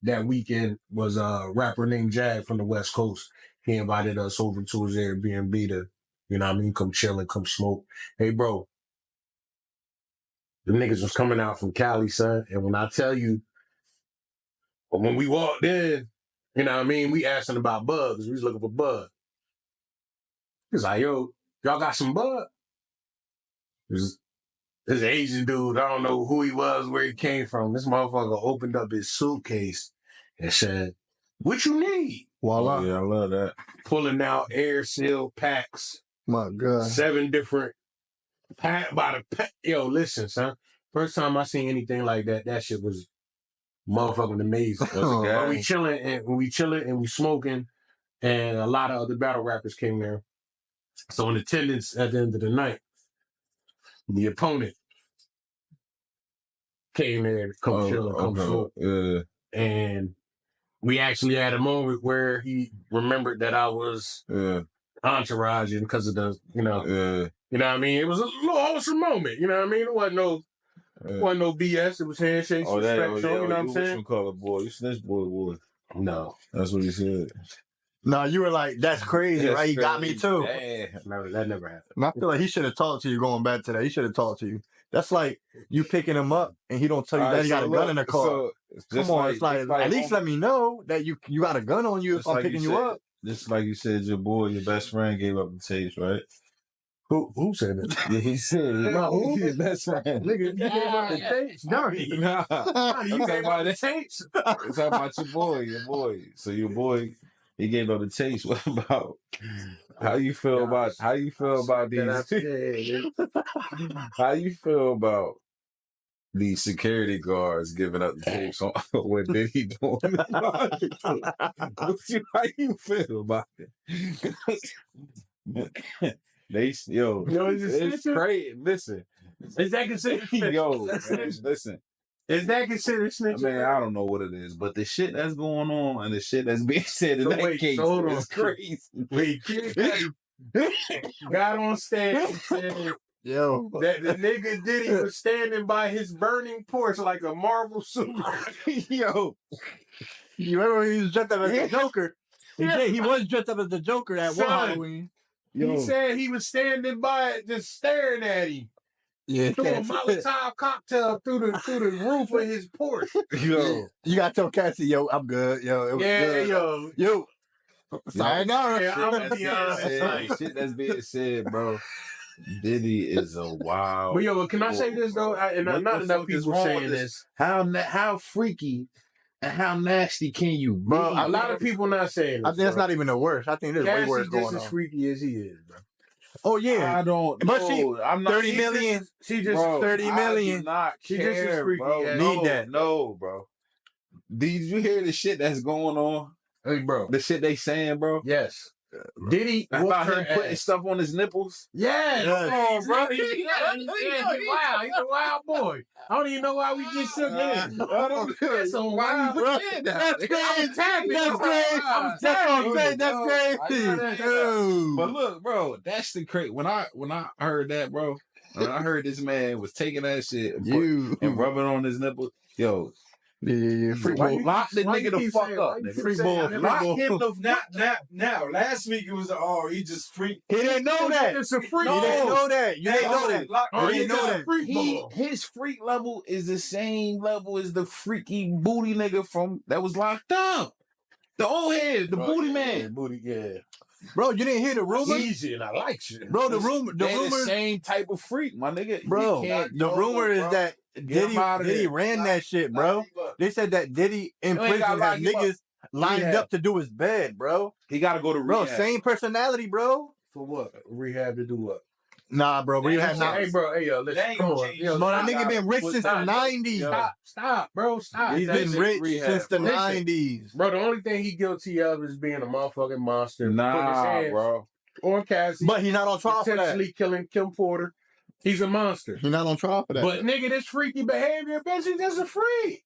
that weekend was a rapper named Jag from the West Coast. He invited us over to his Airbnb to, you know what I mean, come chill and come smoke. Hey, bro, the niggas was coming out from Cali, son. And when I tell you, when we walked in, you know what I mean, we asking about bud, because we was looking for bud. He was like, yo, y'all got some bud? This Asian dude, I don't know who he was, where he came from. This motherfucker opened up his suitcase and said, what you need? Voila. Yeah, I love that. Pulling out air seal packs, My God. 7 different pack by the pack. Yo, listen, son. First time I seen anything like that, that shit was motherfucking amazing. But we chilling and we smoking, and a lot of other battle rappers came there. So in attendance at the end of the night, the opponent came there to come chill and come smoke. Yeah. And we actually had a moment where he remembered that I was entouraging because of the, you know what I mean? It was a little wholesome moment, you know what I mean? It wasn't no BS. It was handshakes, respect, you know what I'm saying? You call it, boy? You snitch, boy. No. That's what he said. No, you were like, that's crazy, right? He got me too. That never happened. And I feel like he should have talked to you going back to that. He should have talked to you. That's like you picking him up and he don't tell you that he got a gun in the car. So, come on, it's like at least let me know that you got a gun on you if I'm picking you up. Just like you said, your best friend gave up the tapes, right? Who said it? Yeah, he said it. His best friend. Nigga, you gave up the tapes. Dirty. You gave up the tapes. I'm talking about your boy. So your boy, he gave up the tapes. What about how you feel about these? How you feel about these security guards giving up the tapes on what Diddy doing? How you feel about it? It's crazy. Listen, is that considered? Listen. Is that considered snitching? I mean, I don't know what it is, but the shit that's going on and the shit that's being said in that case is crazy. Wait, got on stage and said yo, that the nigga Diddy was standing by his burning porch like a Marvel suit. Yo, you remember he was dressed up as the Joker? He was dressed up as the Joker that one Halloween. He said he was standing by it, just staring at him. Yeah, threw a Molotov cocktail through the roof of his porch. Yo, you gotta tell Cassie, yo, I'm good. Yo, it was good. Yo. Sayonara. Yeah, I'm gonna be honest. Shit that's being said, bro. Diddy is a wild. But yo, can I say this though? And What not the enough fuck is people wrong saying with this. How freaky and how nasty can you be? Bro, A lot of people not saying this. I think that's not even the worst. I think there's way worse Cassie's going just as on. freaky as he is, bro. Oh yeah, I don't But know. I'm not 30 million. She just bro, 30 I million. do not She just as care, freaky bro. as- Need that. No, bro. Did you hear the shit that's going on? Hey, bro. The shit they saying, bro? Yes. Diddy About whooped him her putting ass. stuff on his nipples? Yes. Yes. Oh, bro. He's wild. He's a wild boy. I don't even know why we just shook hands. That's so wild. Bro, That's that's crazy. I'm tapping. That's crazy. I'm That's what I'm tapping. saying. That's crazy. Dude. But look, bro, that's the crazy. When I heard that, bro, when I heard this man was taking that shit and, and rubbing on his nipples, yo, Yeah. Free why ball. you lock the why you nigga the keep fuck saying- up, why you nigga. keep Free saying ball. that? Lock Free him ball. the Now, last week it was he just freaked. He didn't know that. It's a freak. You didn't know that. You didn't know that. Oh, You didn't know got that. freak ball. his freak level is the same level as the freaky booty nigga from that was locked up. The old head, the booty man. Booty, yeah. Bro, you didn't hear the rumor? Easy, and I like shit. Bro, the rumor, They the same type of freak, my nigga. bro, You can't the go, rumor is bro. that Get him out of Diddy there. ran that shit, bro. They said that Diddy in You ain't prison gotta lock had him up. niggas lined Rehab. up to do his bed, bro. He got to go to Bro, rehab. same personality, bro. For what? Rehab to do what? Nah, bro, we have not. Hey, bro. Hey, yo, They listen. ain't Come gonna on. change. Yo, Bro, that stop. nigga been rich since the Stop. 90s. Stop, bro. Stop. He's That's been rich rehab. since the Listen. 90s. Bro, the only thing he guilty of is being a motherfucking monster. Putting his Nah, hands bro. on Cassie. But he's not on trial for that. Potentially killing Kim Porter. He's a monster. He's not on trial for that. But nigga, this freaky behavior, bitch, he's just a freak.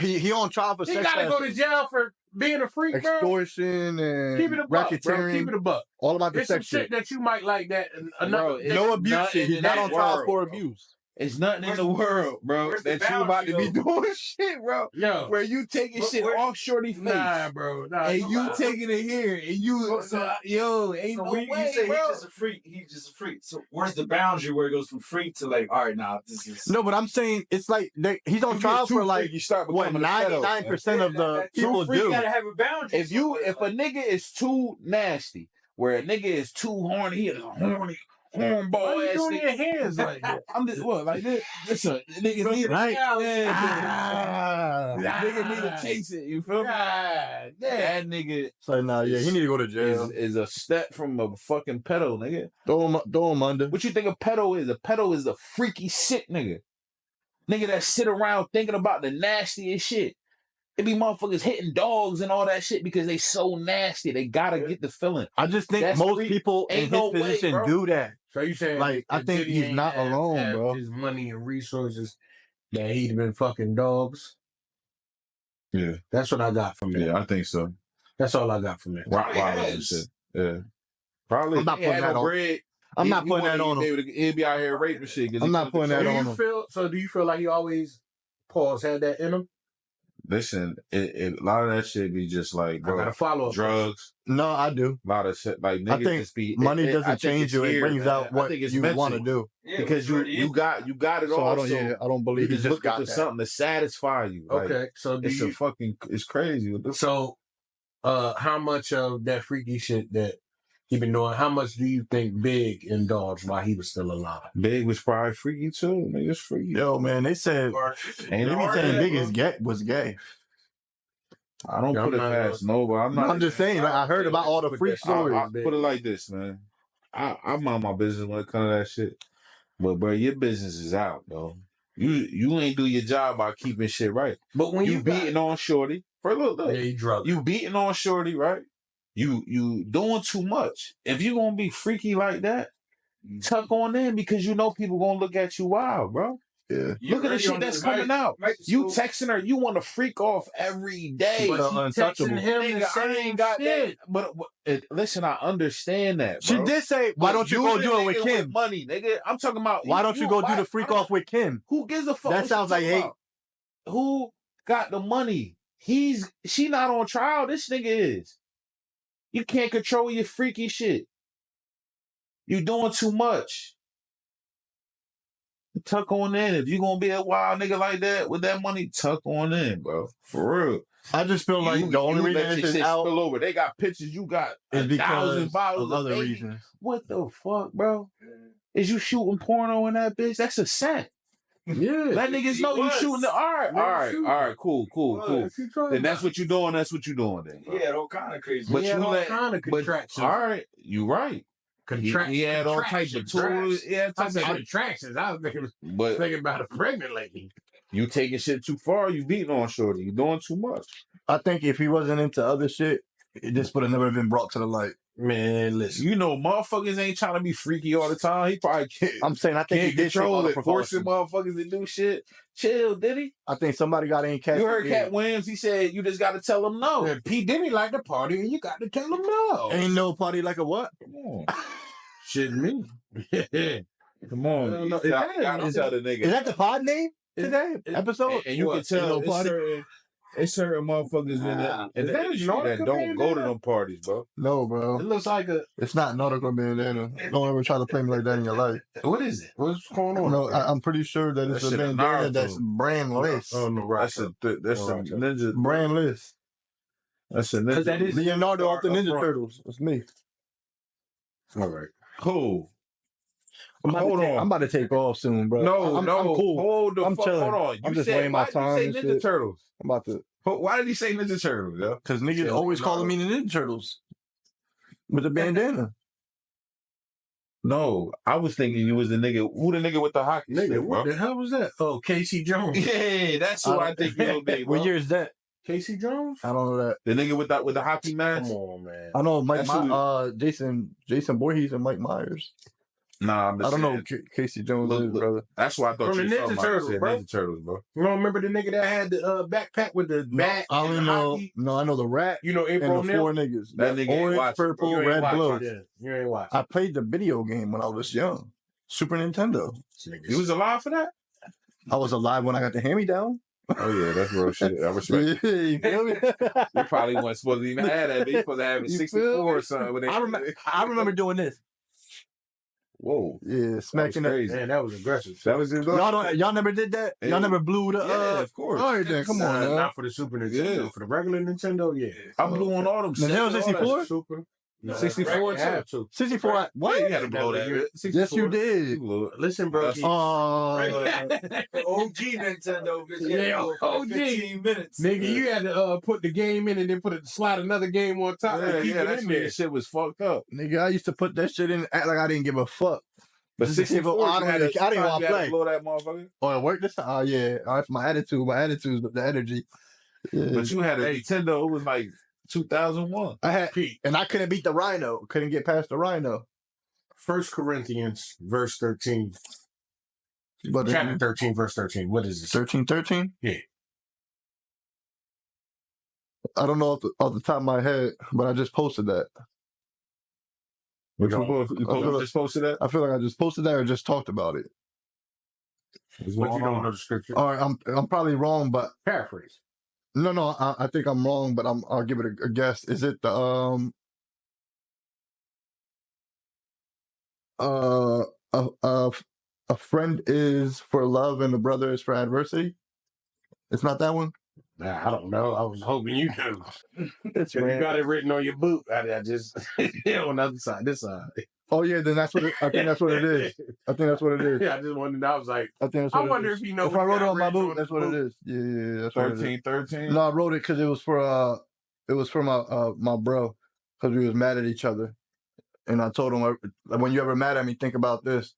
he on trial for He sex gotta go to jail for being a freak, bro. extortion and Keep it a buck, bro. racketeering. Keep it a buck. All about the There's some sex shit shit. that you might like that. Bro, No abuse nothing shit. He's in not that on trial world, for bro. abuse. It's nothing in the world, bro, where's the that you about to be boundary, doing shit, bro. Yo, Where you taking shit where- off shorty face. nah, bro. Nah, And you nah. taking it here, and you, yo, ain't So no when way, you say bro. he's just a freak, he's just a freak. So where's the boundary where it goes from freak to like, all right, now this is No, but I'm saying it's like he's on You trial get too for like freak, you start what becoming a pedo, 99% of the people freak do. gotta have a boundary. If a nigga is too nasty, where a nigga is too horny, he is a horny, Why hornball you ass doing nigga. your hands like that? I'm just what like this. Listen, niggas need Right? yeah, Ah. nigga need to chase it. You feel me? God, yeah. That nigga So nah, yeah, he need to go to jail. is a step from a fucking pedo, nigga. Throw him under. What you think a pedo is? A pedo is a freaky sick nigga. Nigga that sit around thinking about the nastiest shit. It be motherfuckers hitting dogs and all that shit because they so nasty. They gotta get the feeling. I just think That's most freak. people in Ain't his no way, position bro. do that. So you saying Like, I if think Diddy he's ain't not alone, have bro. His money and resources that he'd been fucking dogs. Yeah. That's what I got from that. I think so. That's all I got from that. Rottweiler and shit. Yeah. Probably. I'm not He ain't putting had that no on- bread. I'm not putting that on him. He'll be out here raping shit. I'm not putting that Do on you him. feel? Do you feel like he always had that in him? Listen, a lot of that shit be just like, I got bro, to follow up. drugs. No, I do. A lot of shit. Like, I niggas think just be. Money I doesn't think change it's you. It here, brings man. out I what think it's you mental. want to do. Yeah, Because you got it So all. I don't You believe he just just looking got for that. something to satisfy you. Like, Okay, so do you? it's crazy. What the So, how much of that freaky shit that he been doing? How much do you think Big indulged while he was still alive? Big was probably freaky too. Niggas freaky. Yo, man, they said they Ain't be no saying way, Big bro. was gay. I don't Yeah, put I'm it not past nobody. I'm not. I'm just saying, like, I heard about all the freak stories. I put it like this, man. I mind my business when it comes to that shit. But bro, your business is out, though. You ain't do your job by keeping shit right. But when You beating on shorty. For look, yeah, he drunk. you beating on shorty, right? You doing too much. If you gonna be freaky like that, tuck on in because you know people gonna look at you wild, bro. Yeah. Look at the shit that's coming out. You texting her, you want to freak off every day. But she untouchable. texting him Nigga, the I same ain't got shit. that. But listen, I understand that. She Bro. did say, why don't you go the do it with nigga Kim? Money, nigga. I'm talking about. Why don't you go do the freak off with Kim? Who gives a fuck? That what you sounds like talking hate. about? Who got the money? She not on trial. This nigga is. You can't control your freaky shit. You doing too much. Tuck on in. If you gonna be a wild nigga like that with that money, tuck on in, bro. For real. I just feel like the only reason let this your is shit out spill over. They got pictures. You got is because 1,000 bottles of other baby. reasons. What the fuck, bro? Is you shooting porno in that bitch? That's a set. Yeah. Let niggas know you shooting the all right, cool. Then that's what you doing. That's what you doing then. Bro. He had all kind of crazy. But He had all kind of contractions. All right, you right. He had all types of tools. Yeah, I said contractions. I was thinking about a pregnant lady. You taking shit too far. You beating on shorty. You doing too much. I think if he wasn't into other shit, this would have never been brought to the light. Man, listen. You know, motherfuckers ain't trying to be freaky all the time. He probably can't. I'm saying I think he did control it, forcing forcing motherfuckers to do shit. Chill, Diddy. I think somebody got in Cat. You heard Cat Williams? He said you just got to tell him no. And P Diddy like the party, and you got to tell him no. Ain't no party like a what? Come on, shit me. Come on. Is that the pod name today? Episode? And you can tell it's certain motherfuckers in the industry that don't go to them parties, bro. No, bro. It looks like It's not nautical bandana. Don't ever try to play me like that in your life. What is it? What's going on? No, I'm pretty sure that it's a bandana that's brandless. Oh no, right. That's a ninja brandless. That's a ninja. That is Leonardo off the Ninja Turtles. That's me. All right. Cool. I'm about to take off soon, bro. I'm cool. I'm chilling. Hold on. I'm just weighing my time. You say Ninja Turtles? I'm about to. Why did he say Ninja Turtles, yo? Because niggas always calling me the Ninja Turtles with the bandana. No, I was thinking you was the nigga. Who the nigga with the hockey nigga? stick, What bro? the hell was that? Oh, Casey Jones. Yeah, that's who I think you'll be. What year is that? Casey Jones? I don't know that. The nigga with the hockey mask. Come on, man. I know Jason Voorhees and Mike Myers. Nah, I don't know who Casey Jones is, brother. That's why I thought From you the were Ninja Turtles, bro. Ninja Turtles, bro. You don't remember the nigga that had the backpack with the bat? I only know. No, I know the Rat. You know April and the four niggas. That nigga ain't orange, watch, purple, you red, blue. Yeah, you ain't watch. I played the video game when I was young. Super Nintendo. You was alive for that? I was alive when I got the hand-me-down. Oh yeah, that's real shit. I respect. Yeah, you feel me? You probably wasn't supposed to even have that. They supposed to have it 64 or something. I remember doing this. Whoa. Yeah, smacking that. Man, that was aggressive. That was just Y'all never did that? Yeah. Y'all never blew the yeah, of course. All right then, come on, man. Not for the Super Nintendo. Yeah. For the regular Nintendo, yeah. I blew on all them. Nintendo 64? Super. No, 64 you have to. 64. What? You had to blow that. Yes, you did. You blew it. Listen, bro. OG Nintendo. Yeah, OG. 15 minutes. Nigga, you had to put the game in and then slide another game on top and keep it in there. Shit was fucked up. Nigga, I used to put that shit in, act like I didn't give a fuck. But Just 64, I didn't want to play. Blow that motherfucker. Oh, it worked this time? Oh, yeah. That's my attitude. My attitude is the energy. Yeah. But you had a Nintendo. It was like 2001. I had, and I couldn't beat the Rhino. Couldn't get past the Rhino. 1 Corinthians, verse 13. But Chapter 13, verse 13. What is it? 13:13? Yeah. I don't know off the top of my head, but I just posted that. You just posted that? I feel like I just posted that or just talked about it. But you don't know the scripture. All right, I'm probably wrong, but Paraphrase. no, I think I'm wrong, but I'll give it a guess. Is it the a friend is for love and a brother is for adversity? It's not that one. Nah, I don't know. I was hoping you knew. It's You got it written on your boot. I just on the other side, this side. Oh yeah, then that's what I think that's what it is. I think that's what it is. Yeah, I just wanted to know. I was like, I think that's what I wonder it is. if you know. If I wrote it on my boot, that's what it is. Yeah, that's what it is. 13. No, I wrote it because it was for my bro, because we was mad at each other, and I told him when you ever mad at me, think about this: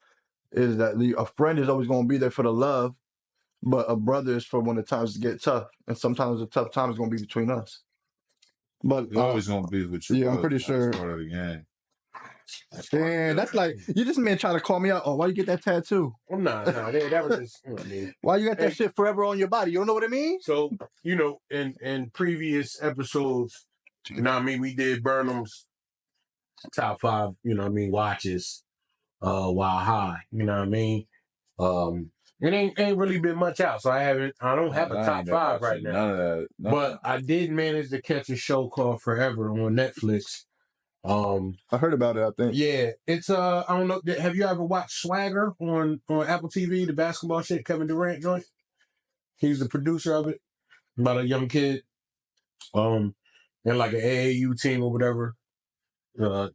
is that a friend is always going to be there for the love, but a brother is for when the times get tough, and sometimes the tough time is going to be between us. But It's always gonna be with you. Yeah, I'm pretty sure. Part of the game. Damn, that's like you just man trying to call me out. Oh, why you get that tattoo? Nah, that was just. You know what I mean? Why you got that shit forever on your body? You don't know what I mean? So in previous episodes, you know what I mean, we did Burnem's top 5. You know what I mean, watches, while high. You know what I mean. It ain't really been much out, so I don't have a top 5 right now. None of that. But I did manage to catch a show called Forever on Netflix. I heard about it. I think. Yeah, it's I don't know. Have you ever watched Swagger on Apple TV, the basketball shit, Kevin Durant joint? He's the producer of it. About a young kid, and like an AAU team or whatever,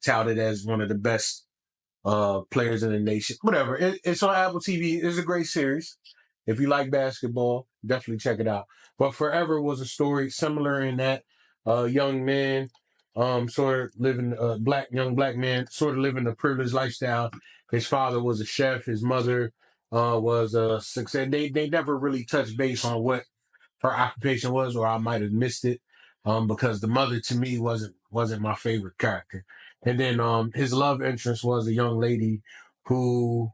touted as one of the best Players in the Nation, whatever. It's on Apple TV. It's a great series. If you like basketball, definitely check it out. But Forever was a story similar in that young man, sort of living young black man, sort of living a privileged lifestyle. His father was a chef. His mother was a success. They never really touched base on what her occupation was, or I might have missed it, because the mother to me wasn't my favorite character. And then his love interest was a young lady who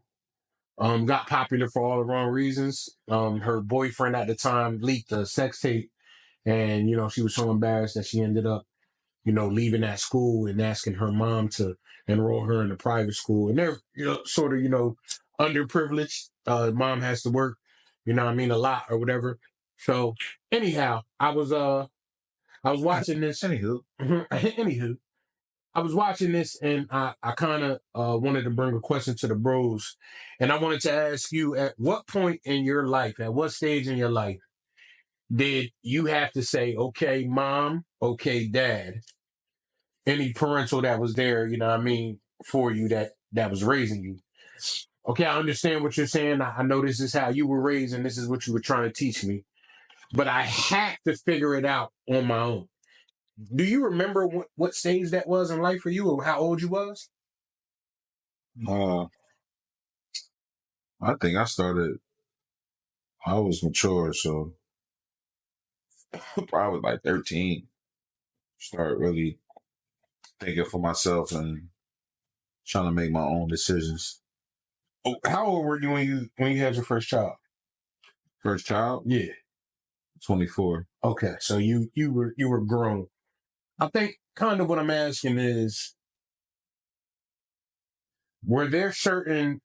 got popular for all the wrong reasons. Her boyfriend at the time leaked a sex tape, and she was so embarrassed that she ended up leaving that school and asking her mom to enroll her in a private school. And they're sort of underprivileged. Mom has to work, a lot or whatever. So anyhow, I was watching this. Anywho, I was watching this, and I kind of wanted to bring a question to the bros, and I wanted to ask you: at what point in your life, at what stage in your life, did you have to say, "Okay, mom, okay, dad"? Any parental that was there, for you that was raising you. Okay, I understand what you're saying. I know this is how you were raised, and this is what you were trying to teach me. But I had to figure it out on my own. Do you remember what stage that was in life for you, or how old you was? I think I was mature, so probably like 13. Started really thinking for myself and trying to make my own decisions. Oh, how old were you when you had your first child? First child? Yeah. 24. Okay, so you were grown. I think kind of what I'm asking is, were there certain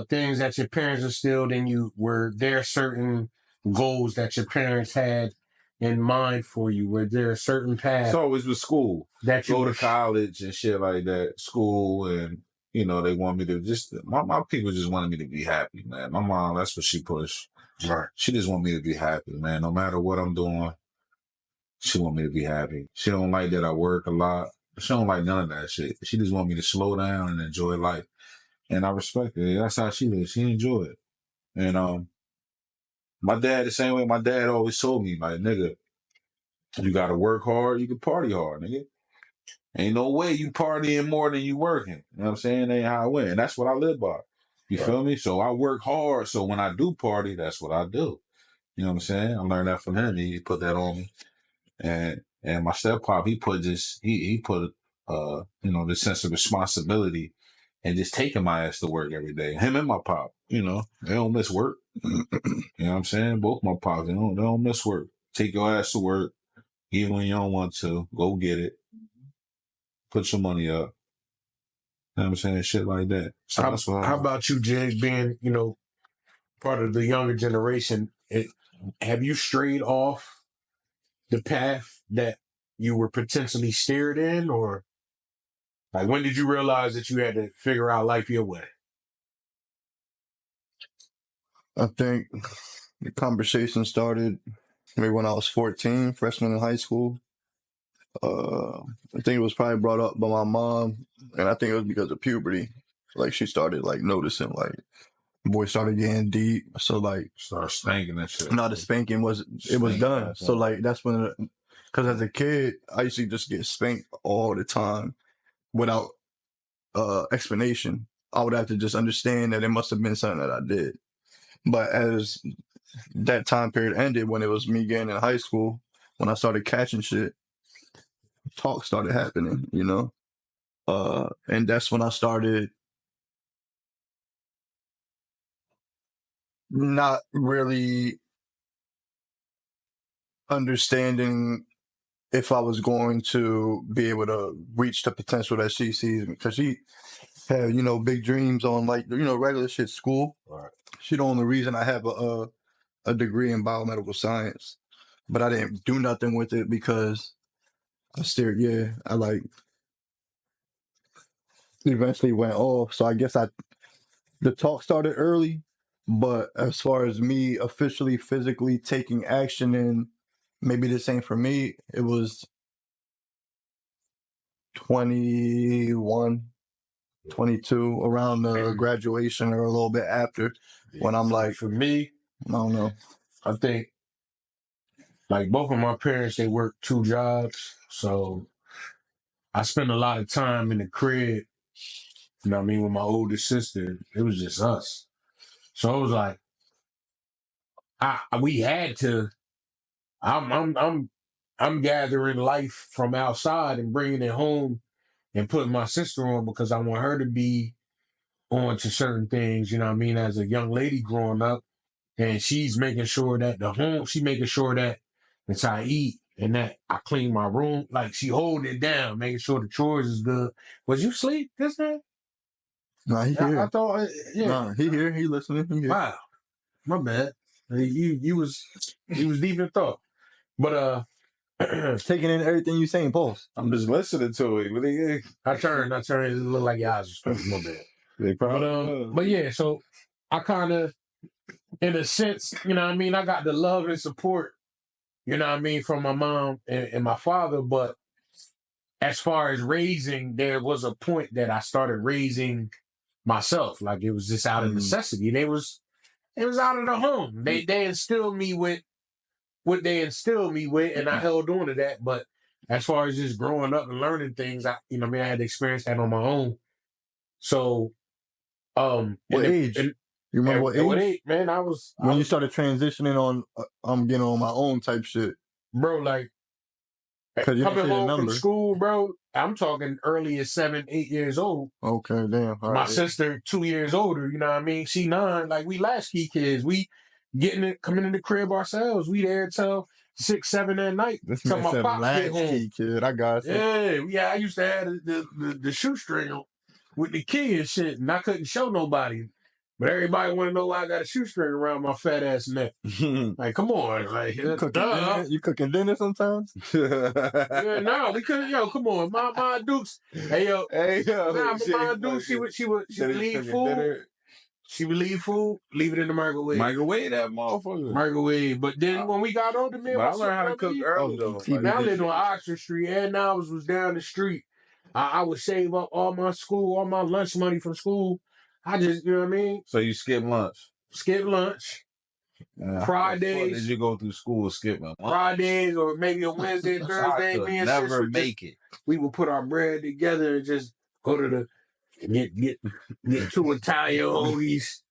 things that your parents instilled in you? Were there certain goals that your parents had in mind for you? Were there a certain path? It's always with school. That you go to college and shit like that. School, and they want me to just my people just wanted me to be happy, man. My mom, that's what she pushed. Right. She just want me to be happy, man. No matter what I'm doing, she want me to be happy. She don't like that I work a lot. She don't like none of that shit. She just want me to slow down and enjoy life. And I respect it. That's how she lives. She enjoy it. And my dad, the same way. My dad always told me, like, nigga, you gotta work hard, you can party hard, nigga. Ain't no way you partying more than you working. You know what I'm saying? Ain't how I went. And that's what I live by. You feel me? So I work hard. So when I do party, that's what I do. You know what I'm saying? I learned that from him. He put that on me. And my step pop, he put this, he put the sense of responsibility and just taking my ass to work every day. Him and my pop, they don't miss work. You know what I'm saying? Both my pops, they don't miss work. Take your ass to work, even when you don't want to. Go get it. Put your money up. You know what I'm saying? Shit like that. So how about you, Jig, being, part of the younger generation? Have you strayed off the path that you were potentially steered in, or like when did you realize that you had to figure out life your way? I think the conversation started maybe when I was 14, freshman in high school. I think it was probably brought up by my mom, and I think it was because of puberty. Like she started like noticing like boy started getting deep, so like start spanking and shit. No, the spanking was done. So like that's when, because as a kid I used to just get spanked all the time without explanation. I would have to just understand that it must have been something that I did. But as that time period ended, when it was me getting in high school, when I started catching shit, talk started happening, and that's when I started not really understanding if I was going to be able to reach the potential that she sees, because she had, big dreams on like, regular shit school. Right. She the only reason I have a degree in biomedical science, but I didn't do nothing with it because I like eventually went off. So I guess the talk started early, but as far as me officially physically taking action and maybe this ain't for me, it was 21. 22, around graduation or a little bit after, when I'm like, for me, I don't know. I think like both of my parents, they work 2 jobs. So I spent a lot of time in the crib, you know what I mean, with my older sister. It was just us. So it was like, we had to, I'm gathering life from outside and bringing it home and putting my sister on because I want her to be on to certain things, you know what I mean, as a young lady growing up. And she's making sure that she's making sure that I eat and that I clean my room. Like she holding it down, making sure the chores is good. Was you sleep this day? Nah, he here. I thought, yeah. Nah, he here. He listening. He here. Wow. My bad. You was deep in thought. But taking in everything you saying, Pulse. I'm just listening to it. Really? I turned. It looked like your eyes was closed. My bad. They probably But yeah, so I kind of, in a sense, you know what I mean, I got the love and support, you know what I mean, from my mom and my father. But as far as raising, there was a point that I started raising myself. Like it was just out of necessity. And it was out of the home. They instilled me with what they instilled me with, and I held on to that. But as far as just growing up and learning things, I had to experience that on my own. So, what age? You remember what age? Man, I was when you started transitioning on. I'm getting on my own type shit, bro. Like coming home from school, bro. I'm talking early as 7, 8 years old. Okay, damn. My sister 2 years older. You know what I mean? She 9. Like we latchkey kids. We coming in the crib ourselves. We there till 6, 7 at night. This till man my said pops get home. latchkey kid. I got it. Yeah. I used to have the shoestring with the key and shit, and I couldn't show nobody. But everybody want to know why I got a shoestring around my fat ass neck. Like, come on. Like, you cooking dinner sometimes? Yeah, no, we couldn't. Yo, come on. My Dukes. Hey, yo. My Dukes, she would leave food. She would leave food, leave it in the microwave. Microwave that motherfucker. Microwave. But then when we got older, man, I learned how to cook early, though. Now I lived on Oxford Street, and now was down the street. I would save up all my lunch money from school. I just, you know what I mean? So you skip lunch? Skip lunch. Fridays. Did you go through school skipping lunch? Fridays or maybe a Wednesday, Thursday. Me and never make it. We would put our bread together and just go to get 2 Italian hoagies,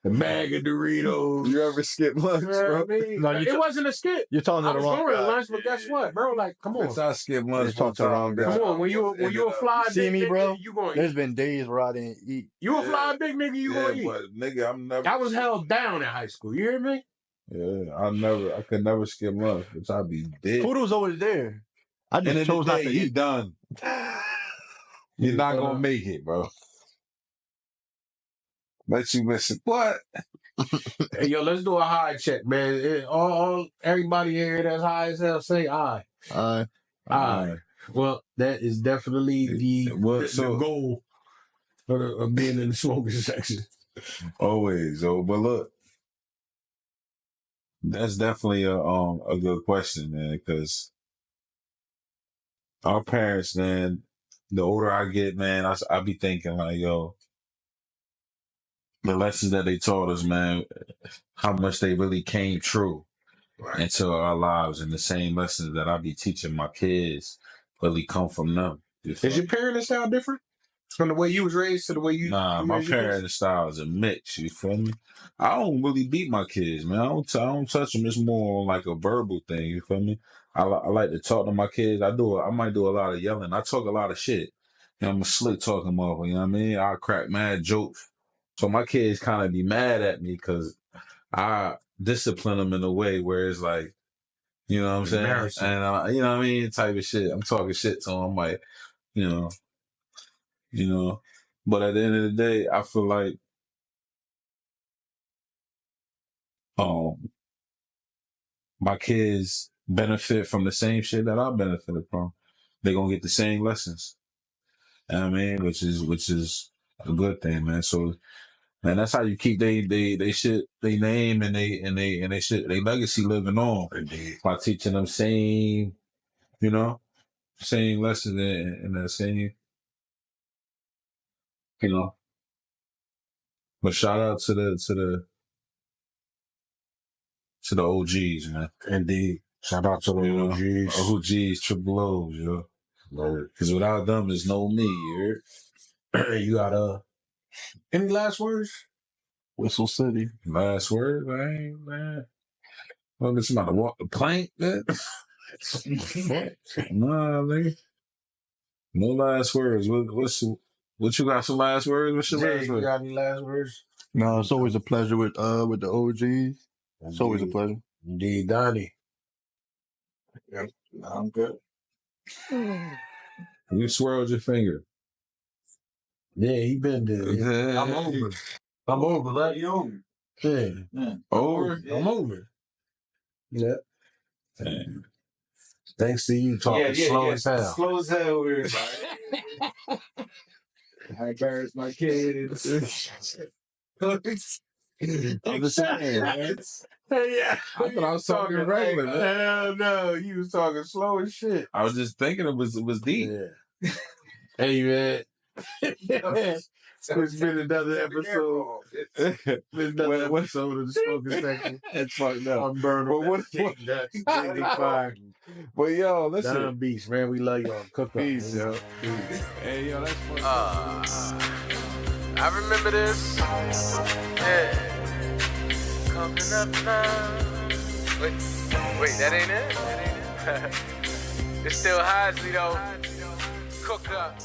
a bag of Doritos. You ever skip lunch, bro? No, it wasn't a skip. You're talking to the wrong guy. Lunch, but guess what, bro? Like, come on. I skip lunch. Talk to the wrong guy. Come on, when you a fly see big me, nigga, bro? You going There's been days where I didn't eat. You a fly big nigga, you gonna eat. But nigga, I'm never. I was held down in high school. You hear me? Yeah, I could never skip lunch, which I'd be dead. Food was always there. I just chose not to eat. You done. You're not gonna make it, bro. Let you listen. What? Hey, yo, let's do a high check, man. Everybody here that's high as hell say aye. Aye. Well, that is definitely the goal of being in the smoking section. Always. But look, that's definitely a good question, man, because our parents, man, the older I get, man, I be thinking like, yo, the lessons that they taught us, man, how much they really came true into our lives, and the same lessons that I be teaching my kids really come from them. Is your parenting style different from the way you was raised to the way you? Nah, my parenting style is a mix. You feel me? I don't really beat my kids, man. I don't touch them. It's more like a verbal thing. You feel me? I like to talk to my kids. I might do a lot of yelling. I talk a lot of shit. You know, I'm a slick talking motherfucker. You know what I mean? I crack mad jokes. So my kids kind of be mad at me because I discipline them in a way where it's like, you know what I'm saying? And you know what I mean? Type of shit. I'm talking shit to them. I'm like, you know. But at the end of the day, I feel like my kids benefit from the same shit that I benefited from. They're gonna get the same lessons. You know what I mean? Which is a good thing, man. So, man, that's how you keep they shit, they name and they shit, they legacy living on. Indeed. By teaching them same lessons and that same. you know. But shout out to the OGs, man. Indeed. Shout out to the OGs. OGs, triple O's, yo. Because without them, there's no me, you heard? You got any last words? Whistle City. Last word, man. Well, it's about to walk the plank, man. Nah, nigga. No last words. What you got? Some last words? What's your Jay, last you words? got any last words? No, it's always a pleasure with the OGs. It's always a pleasure. Indeed, Donnie. Yep. I'm good. You swirled your finger. Yeah, he been there. I'm over. Let You over. yeah. Over? I'm over. Yeah. Damn. Thanks to you talking slow as hell. Slow as hell. We're I embarrassed my kids. I'm just saying, man. Yeah. I thought I was talking regular, man. Hell no, you was talking slow as shit. I was just thinking it was deep. Yeah. Hey, man. It's been another episode. Episode of the Smokin Section. It's fucked up. I'm Burnem. Jigdafye But yo, listen. Don Beatz, man. We love y'all. Cook up. Peace, yo. Hey, yo, that's funny. I remember this. Yeah. Coming up now. Wait, that ain't it? It's still Hodgley though. Cook up.